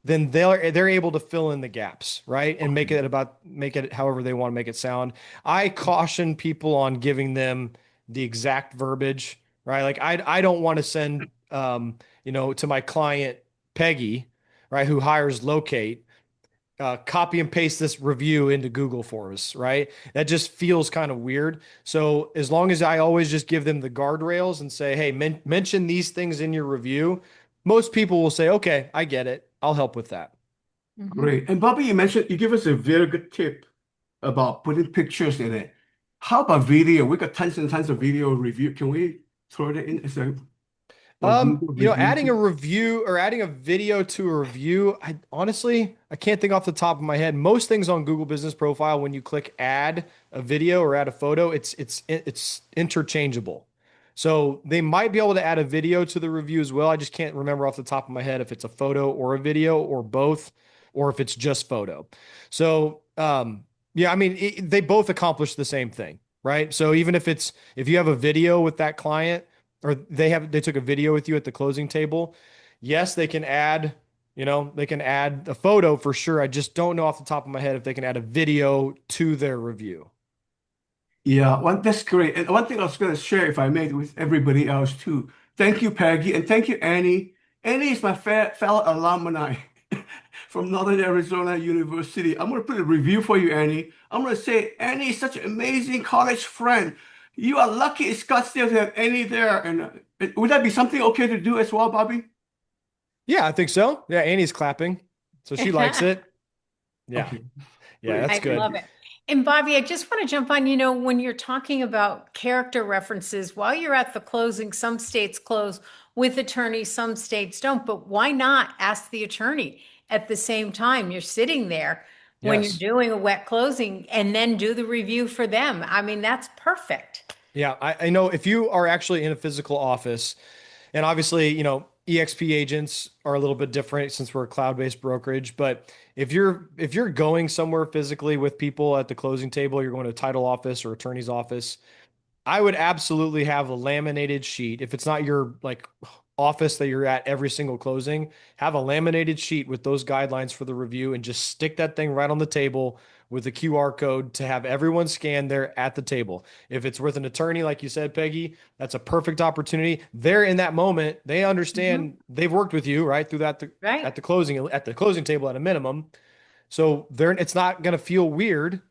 then they're able to fill in the gaps, right, and okay? make it however they want to make it sound. I caution people on giving them the exact verbiage, right? Like I don't want to send to my client Peggy, right, who hires Locate, copy and paste this review into Google for us, right? That just feels kind of weird. So as long as I always just give them the guardrails and say, hey, mention these things in your review, most people will say, okay, I get it. I'll help with that. Mhm. Great. And Bobby, you mentioned you give us a very good tip about putting pictures in it. How about video? We got tons and tons of video review. Can we throw that in as a on Google review Adding a too? review or adding a video to a review, I can't think off the top of my head. Most things on Google Business Profile, when you click add a video or add a photo, it's interchangeable. So they might be able to add a video to the review as well. I just can't remember off the top of my head if it's a photo or a video or both, or if it's just photo. So yeah, I mean they both accomplish the same thing, right? So even if you have a video with that client or they took a video with you at the closing table, yes, they can add a photo for sure. I just don't know off the top of my head if they can add a video to their review. Yeah, that's great. And one thing I was going to share, if I may, with everybody else too. Thank you, Peggy, and thank you, Annie. Annie is my fellow alumni from Northern Arizona University. I'm going to put a review for you, Annie. I'm going to say, Annie is such an amazing college friend. You are lucky in Scottsdale to have Annie there. And would that be something okay to do as well, Bobby? Yeah, I think so. Yeah, Annie's clapping, so she likes it. Yeah, Okay, yeah, great. that's I Thank good. love you. it. And Bobby, I just want to jump on, when you're talking about character references, while you're at the closing, some states close with attorneys, some states don't, but why not ask the attorney at the same time? You're sitting there when you're Yes. doing a wet closing and then do the review for them. I mean, that's perfect. Yeah, I know if you are actually in a physical office, and obviously, EXP agents are a little bit different since we're a cloud-based brokerage, but if you're going somewhere physically with people at the closing table, you're going to a title office or attorney's office, I would absolutely have a laminated sheet. If it's not your like office that you're at every single closing, have a laminated sheet with those guidelines for the review and just stick that thing right on the table with a QR code to have everyone scan there at the table. If it's with an attorney, like you said, Peggy, that's a perfect opportunity. They're in that moment. They understand they've worked with you, right? Through that Right. at the closing table at a minimum. So it's not going to feel weird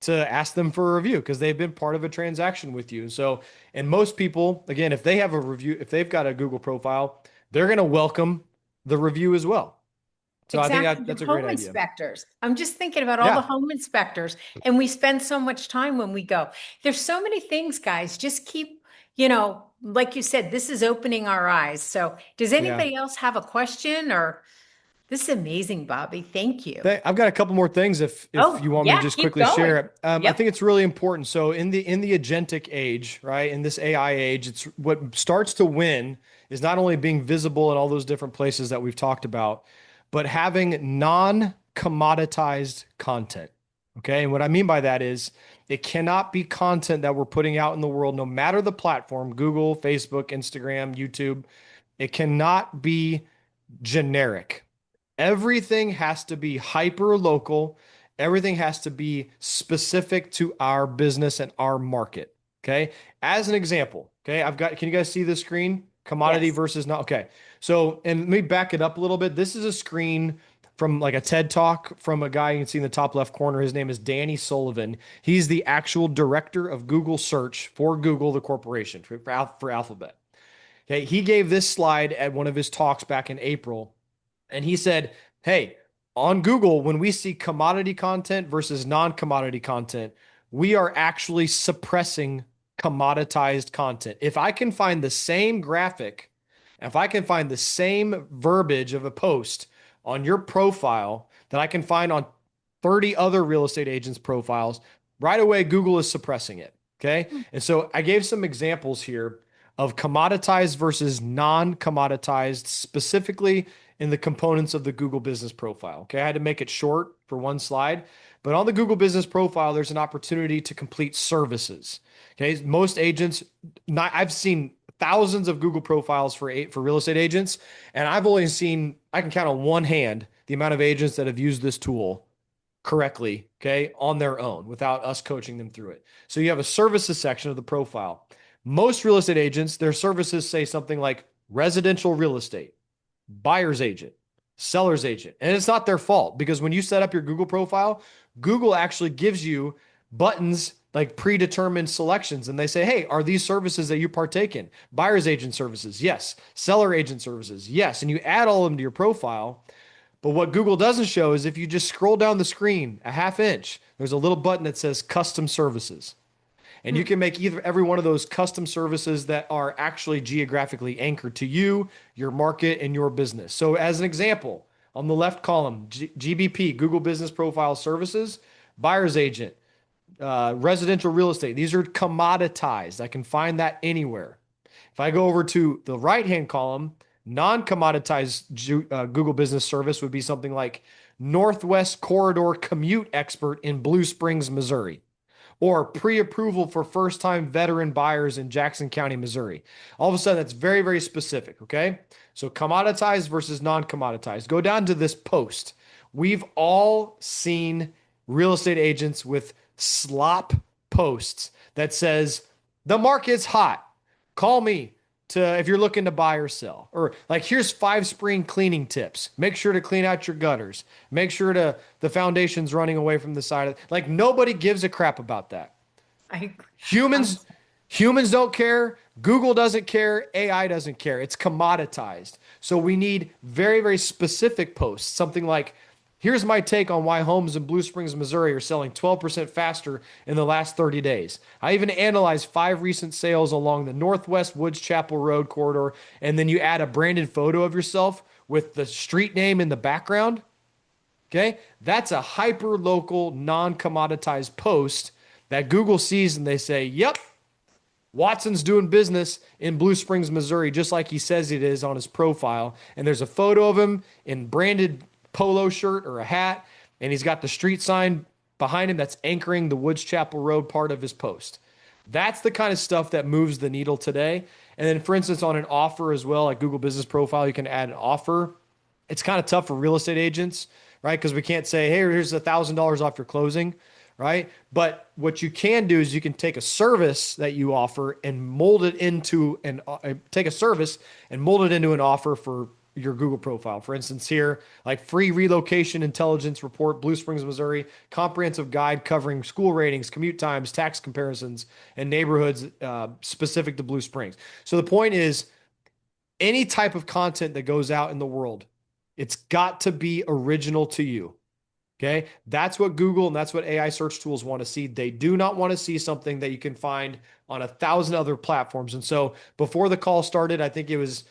to ask them for a review because they've been part of a transaction with you. So, and most people, again, if they have a review, if they've got a Google profile, they're going to welcome the review as well. So I think Exactly. that's The a great home idea. inspectors. I'm just thinking about all the Yeah. home inspectors, and we spend so much time when we go. There's so many things, guys. Just keep, like you said, this is opening our eyes. So, does Yeah. anybody else have a question or this is amazing, Bobby? Thank you. I've got a couple more things if Oh, you want me to yeah, just keep quickly share going. it. I Yep. think it's really important. So in the agentic age, right, in this AI age, it's what starts to win is not only being visible in all those different places that we've talked about, but having non-commoditized content. Okay. And what I mean by that is it cannot be content that we're putting out in the world, no matter the platform, Google, Facebook, Instagram, YouTube. It cannot be generic. Everything has to be hyper local. Everything has to be specific to our business and our market. Okay. As an example, okay, can you guys see the screen? Commodity Yes. versus not. Okay. So, and let me back it up a little bit. This is a screen from like a TED talk from a guy you can see in the top left corner. His name is Danny Sullivan. He's the actual director of Google search for Google, the corporation for Alphabet. Okay. He gave this slide at one of his talks back in April. And he said, hey, on Google, when we see commodity content versus non-commodity content, we are actually suppressing commoditized content. If I can find the same graphic, if I can find the same verbiage of a post on your profile that I can find on 30 other real estate agents' profiles, right away, Google is suppressing it. Okay. And so I gave some examples here of commoditized versus non-commoditized, specifically in the components of the Google business profile. Okay. I had to make it short for one slide, but on the Google business profile, there's an opportunity to complete services. Okay. Most agents, I've seen thousands of Google profiles for real estate agents, and I've only seen, I can count on one hand the amount of agents that have used this tool correctly, okay, on their own without us coaching them through it. So you have a services section of the profile. Most real estate agents, their services say something like residential real estate, buyer's agent, seller's agent. And it's not their fault because when you set up your Google profile, Google actually gives you buttons like predetermined selections. And they say, hey, are these services that you partake in? Buyer's agent services, yes. Seller agent services, yes. And you add all of them to your profile. But what Google doesn't show is if you just scroll down the screen a half inch, there's a little button that says custom services. And you can make every one of those custom services that are actually geographically anchored to you, your market, and your business. So as an example, on the left column, GBP, Google Business Profile Services, buyer's agent, residential real estate. These are commoditized. I can find that anywhere. If I go over to the right-hand column, non-commoditized Google Business Service would be something like Northwest Corridor Commute Expert in Blue Springs, Missouri, or pre-approval for first-time veteran buyers in Jackson County, Missouri. All of a sudden, that's very, very specific, okay? So commoditized versus non-commoditized. Go down to this post. We've all seen real estate agents with slop posts that says, the market's hot. Call me if you're looking to buy or sell. Or like, here's 5 spring cleaning tips. Make sure to clean out your gutters. Make sure the foundation's running away from the side. Like, nobody gives a crap about that. I Humans don't care. Google doesn't care. AI doesn't care. It's commoditized. So we need very, very specific posts. Something like, here's my take on why homes in Blue Springs, Missouri are selling 12% faster in the last 30 days. I even analyzed 5 recent sales along the Northwest Woods Chapel Road corridor, and then you add a branded photo of yourself with the street name in the background. Okay? That's a hyper-local, non-commoditized post that Google sees and they say, yep, Watson's doing business in Blue Springs, Missouri, just like he says it is on his profile. And there's a photo of him in branded polo shirt or a hat, and he's got the street sign behind him that's anchoring the Woods Chapel Road part of his post. That's the kind of stuff that moves the needle today. And then, for instance, on an offer as well, like Google Business Profile, you can add an offer. It's kind of tough for real estate agents, right? Because we can't say, hey, here's $1,000 off your closing, right? But what you can do is you can take a service that you offer and mold it into take a service and mold it into an offer for your Google profile. For instance, here, like free relocation intelligence report, Blue Springs, Missouri, comprehensive guide covering school ratings, commute times, tax comparisons, and neighborhoods specific to Blue Springs. So the point is, any type of content that goes out in the world, it's got to be original to you. Okay. That's what Google and that's what AI search tools want to see. They do not want to see something that you can find on 1,000 other platforms. And so before the call started, I think it was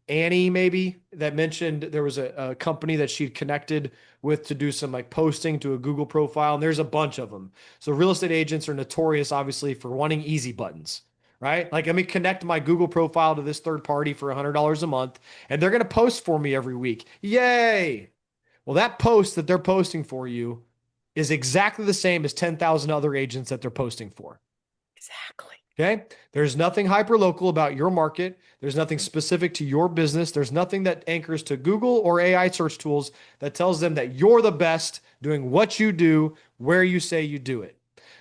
Annie maybe that mentioned there was a company that she'd connected with to do some like posting to a Google profile. And there's a bunch of them. So real estate agents are notorious, obviously, for wanting easy buttons, right? Like, let me connect my Google profile to this third party for $100 a month, and they're going to post for me every week. Yay. Well, that post that they're posting for you is exactly the same as 10,000 other agents that they're posting for. Exactly. Okay. There's nothing hyper local about your market. There's nothing specific to your business. There's nothing that anchors to Google or AI search tools that tells them that you're the best doing what you do, where you say you do it.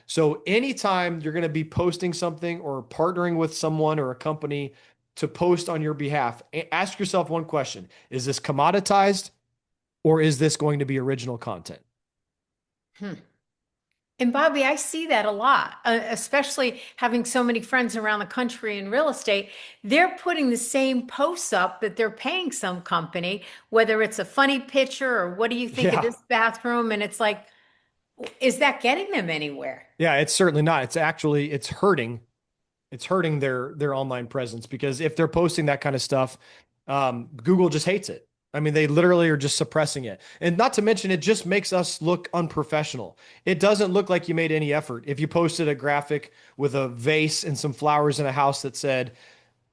So anytime you're going to be posting something or partnering with someone or a company to post on your behalf, ask yourself one question. Is this commoditized or is this going to be original content? And Bobby, I see that a lot, especially having so many friends around the country in real estate. They're putting the same posts up that they're paying some company, whether it's a funny picture or what do you think of this bathroom? And it's like, is that getting them anywhere? Yeah, it's certainly not. It's actually, it's hurting their online presence, because if they're posting that kind of stuff, Google just hates it. I mean, they literally are just suppressing it. And not to mention, it just makes us look unprofessional. It doesn't look like you made any effort. If you posted a graphic with a vase and some flowers in a house that said,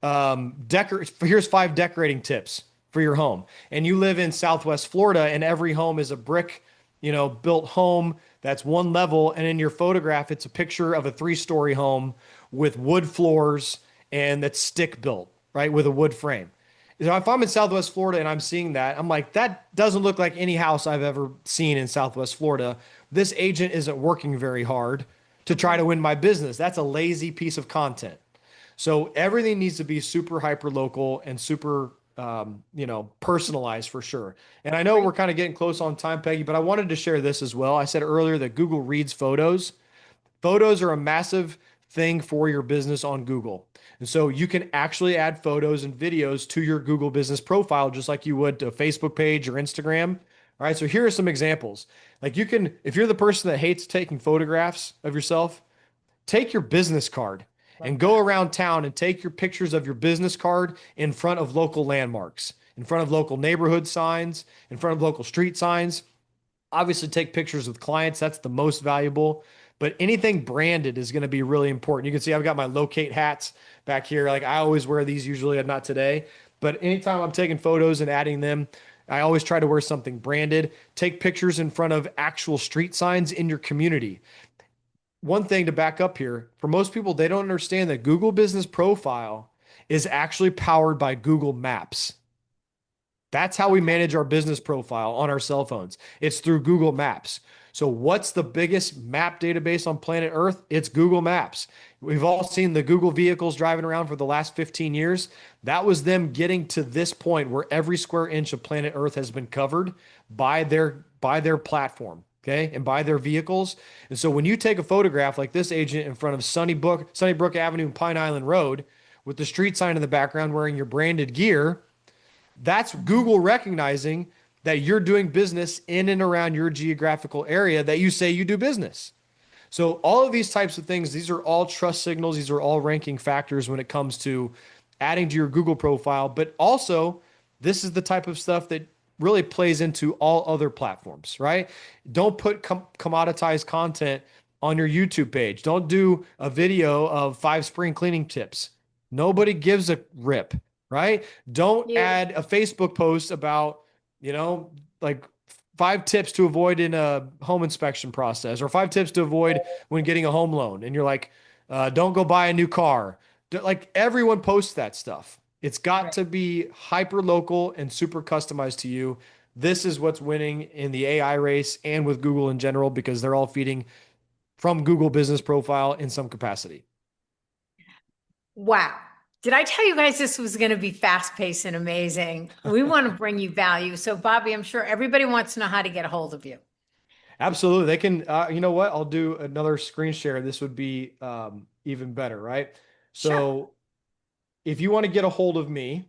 here's 5 decorating tips for your home, and you live in Southwest Florida and every home is a brick, built home that's one level. And in your photograph, it's a picture of a 3-story home with wood floors and that's stick built, right? With a wood frame. If I'm in Southwest Florida and I'm seeing that, I'm like, that doesn't look like any house I've ever seen in Southwest Florida. This agent isn't working very hard to try to win my business. That's a lazy piece of content. So everything needs to be super hyper local and super, personalized for sure. And I know we're kind of getting close on time, Peggy, but I wanted to share this as well. I said earlier that Google reads photos. Photos are a massive thing for your business on Google. And so you can actually add photos and videos to your Google business profile, just like you would to a Facebook page or Instagram. All right. So here are some examples. Like, you can, if you're the person that hates taking photographs of yourself, take your business card and go around town and take your pictures of your business card in front of local landmarks, in front of local neighborhood signs, in front of local street signs. Obviously, take pictures with clients. That's the most valuable. But anything branded is going to be really important. You can see I've got my locate hats back here. Like, I always wear these usually, not today. But anytime I'm taking photos and adding them, I always try to wear something branded. Take pictures in front of actual street signs in your community. One thing to back up here, for most people, they don't understand that Google Business Profile is actually powered by Google Maps. That's how we manage our business profile on our cell phones. It's through Google Maps. So what's the biggest map database on planet Earth? It's Google Maps. We've all seen the Google vehicles driving around for the last 15 years. That was them getting to this point where every square inch of planet Earth has been covered by their platform, okay, and by their vehicles. And so when you take a photograph like this agent in front of Sunnybrook Avenue and Pine Island Road with the street sign in the background wearing your branded gear, that's Google recognizing that you're doing business in and around your geographical area that you say you do business. So all of these types of things, these are all trust signals. These are all ranking factors when it comes to adding to your Google profile. But also, this is the type of stuff that really plays into all other platforms, right? Don't put commoditized content on your YouTube page. Don't do a video of 5 spring cleaning tips. Nobody gives a rip, right? Don't add a Facebook post about, like 5 tips to avoid in a home inspection process, or 5 tips to avoid when getting a home loan. And you're like, don't go buy a new car. Like, everyone posts that stuff. It's got Right. to be hyper local and super customized to you. This is what's winning in the AI race and with Google in general, because they're all feeding from Google Business Profile in some capacity. Wow. Did I tell you guys this was going to be fast paced and amazing? We want to bring you value. So, Bobby, I'm sure everybody wants to know how to get a hold of you. Absolutely. They can, you know what? I'll do another screen share. This would be even better, right? Sure. So if you want to get a hold of me,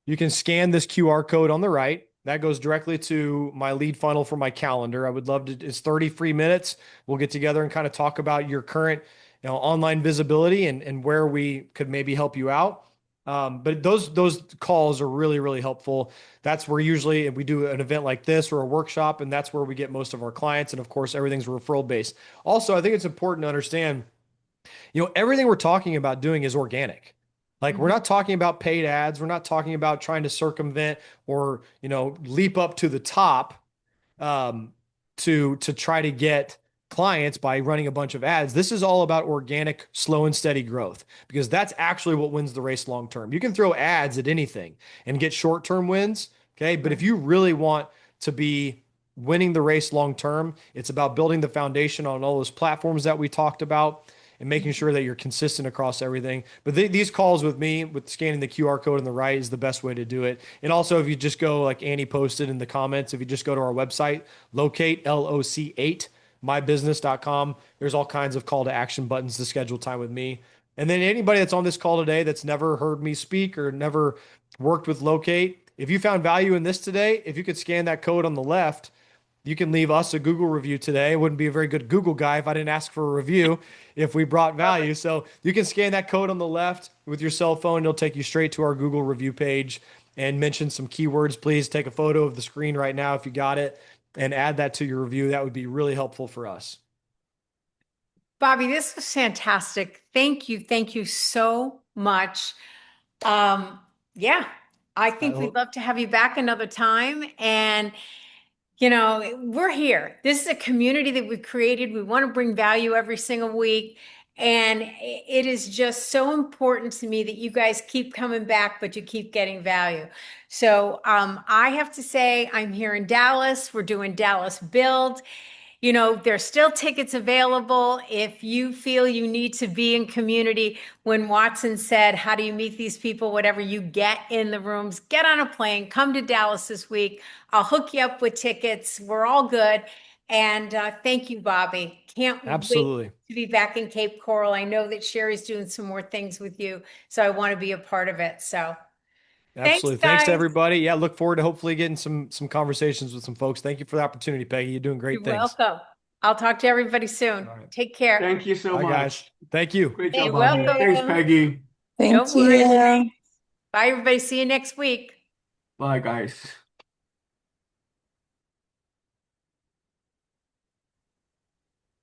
you can scan this QR code on the right. That goes directly to my lead funnel for my calendar. I would love to, it's 30 free minutes. We'll get together and kind of talk about your current, online visibility and where we could maybe help you out. But those calls are really, really helpful. That's where usually if we do an event like this or a workshop, and that's where we get most of our clients. And of course, everything's referral based. Also, I think it's important to understand, everything we're talking about doing is organic. Like, we're not talking about paid ads. We're not talking about trying to circumvent or, leap up to the top um, to try to get clients by running a bunch of ads. This is all about organic, slow and steady growth, because that's actually what wins the race long term. You can throw ads at anything and get short term wins. Okay. But if you really want to be winning the race long term, it's about building the foundation on all those platforms that we talked about and making sure that you're consistent across everything. But these calls with me, with scanning the QR code on the right, is the best way to do it. And also, if you just go, like Annie posted in the comments, if you just go to our website, locate, LOC8, mybusiness.com, there's all kinds of call to action buttons to schedule time with me. And then anybody that's on this call today that's never heard me speak or never worked with Locate, if you found value in this today, if you could scan that code on the left, you can leave us a Google review today. I wouldn't be a very good Google guy if I didn't ask for a review if we brought value. So you can scan that code on the left with your cell phone. It'll take you straight to our Google review page and mention some keywords. Please take a photo of the screen right now if you got it and add that to your review. That would be really helpful for us. Bobby, this was fantastic. Thank you. Thank you so much. Yeah, I think we'd love to have you back another time. And, we're here. This is a community that we've created. We want to bring value every single week. And it is just so important to me that you guys keep coming back, but you keep getting value. So I have to say, I'm here in Dallas. We're doing Dallas Build. There's still tickets available if you feel you need to be in community. When Watson said, how do you meet these people? Whatever, you get in the rooms, get on a plane, come to Dallas this week. I'll hook you up with tickets. We're all good. And thank you, Bobby. Can't Absolutely. wait to be back in Cape Coral. I know that Sherry's doing some more things with you, so I want to be a part of it. So thanks, Absolutely. Thanks to guys. everybody. Yeah, look forward to hopefully getting some conversations with some folks. Thank you for the opportunity, Peggy. You're doing great You're things. welcome. I'll talk to everybody soon. All right. Take care. Thank you so Bye, much. guys. Thank you. Great You're job, Bobby. welcome. Thanks, Peggy. No Thank worries. you. Bye, everybody. See you next week. Bye, guys.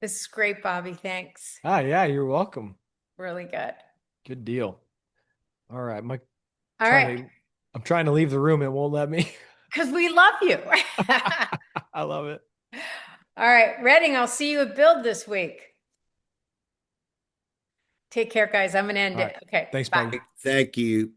This is great, Bobby. Thanks. Yeah, you're welcome. Really good. Good deal. All right. All right. I'm trying to leave the room. It won't let me. Because we love you. I love it. All right. Redding, I'll see you at Build this week. Take care, guys. I'm going to end All it. right. Okay. Thanks, Bye. Peggy. Thank you.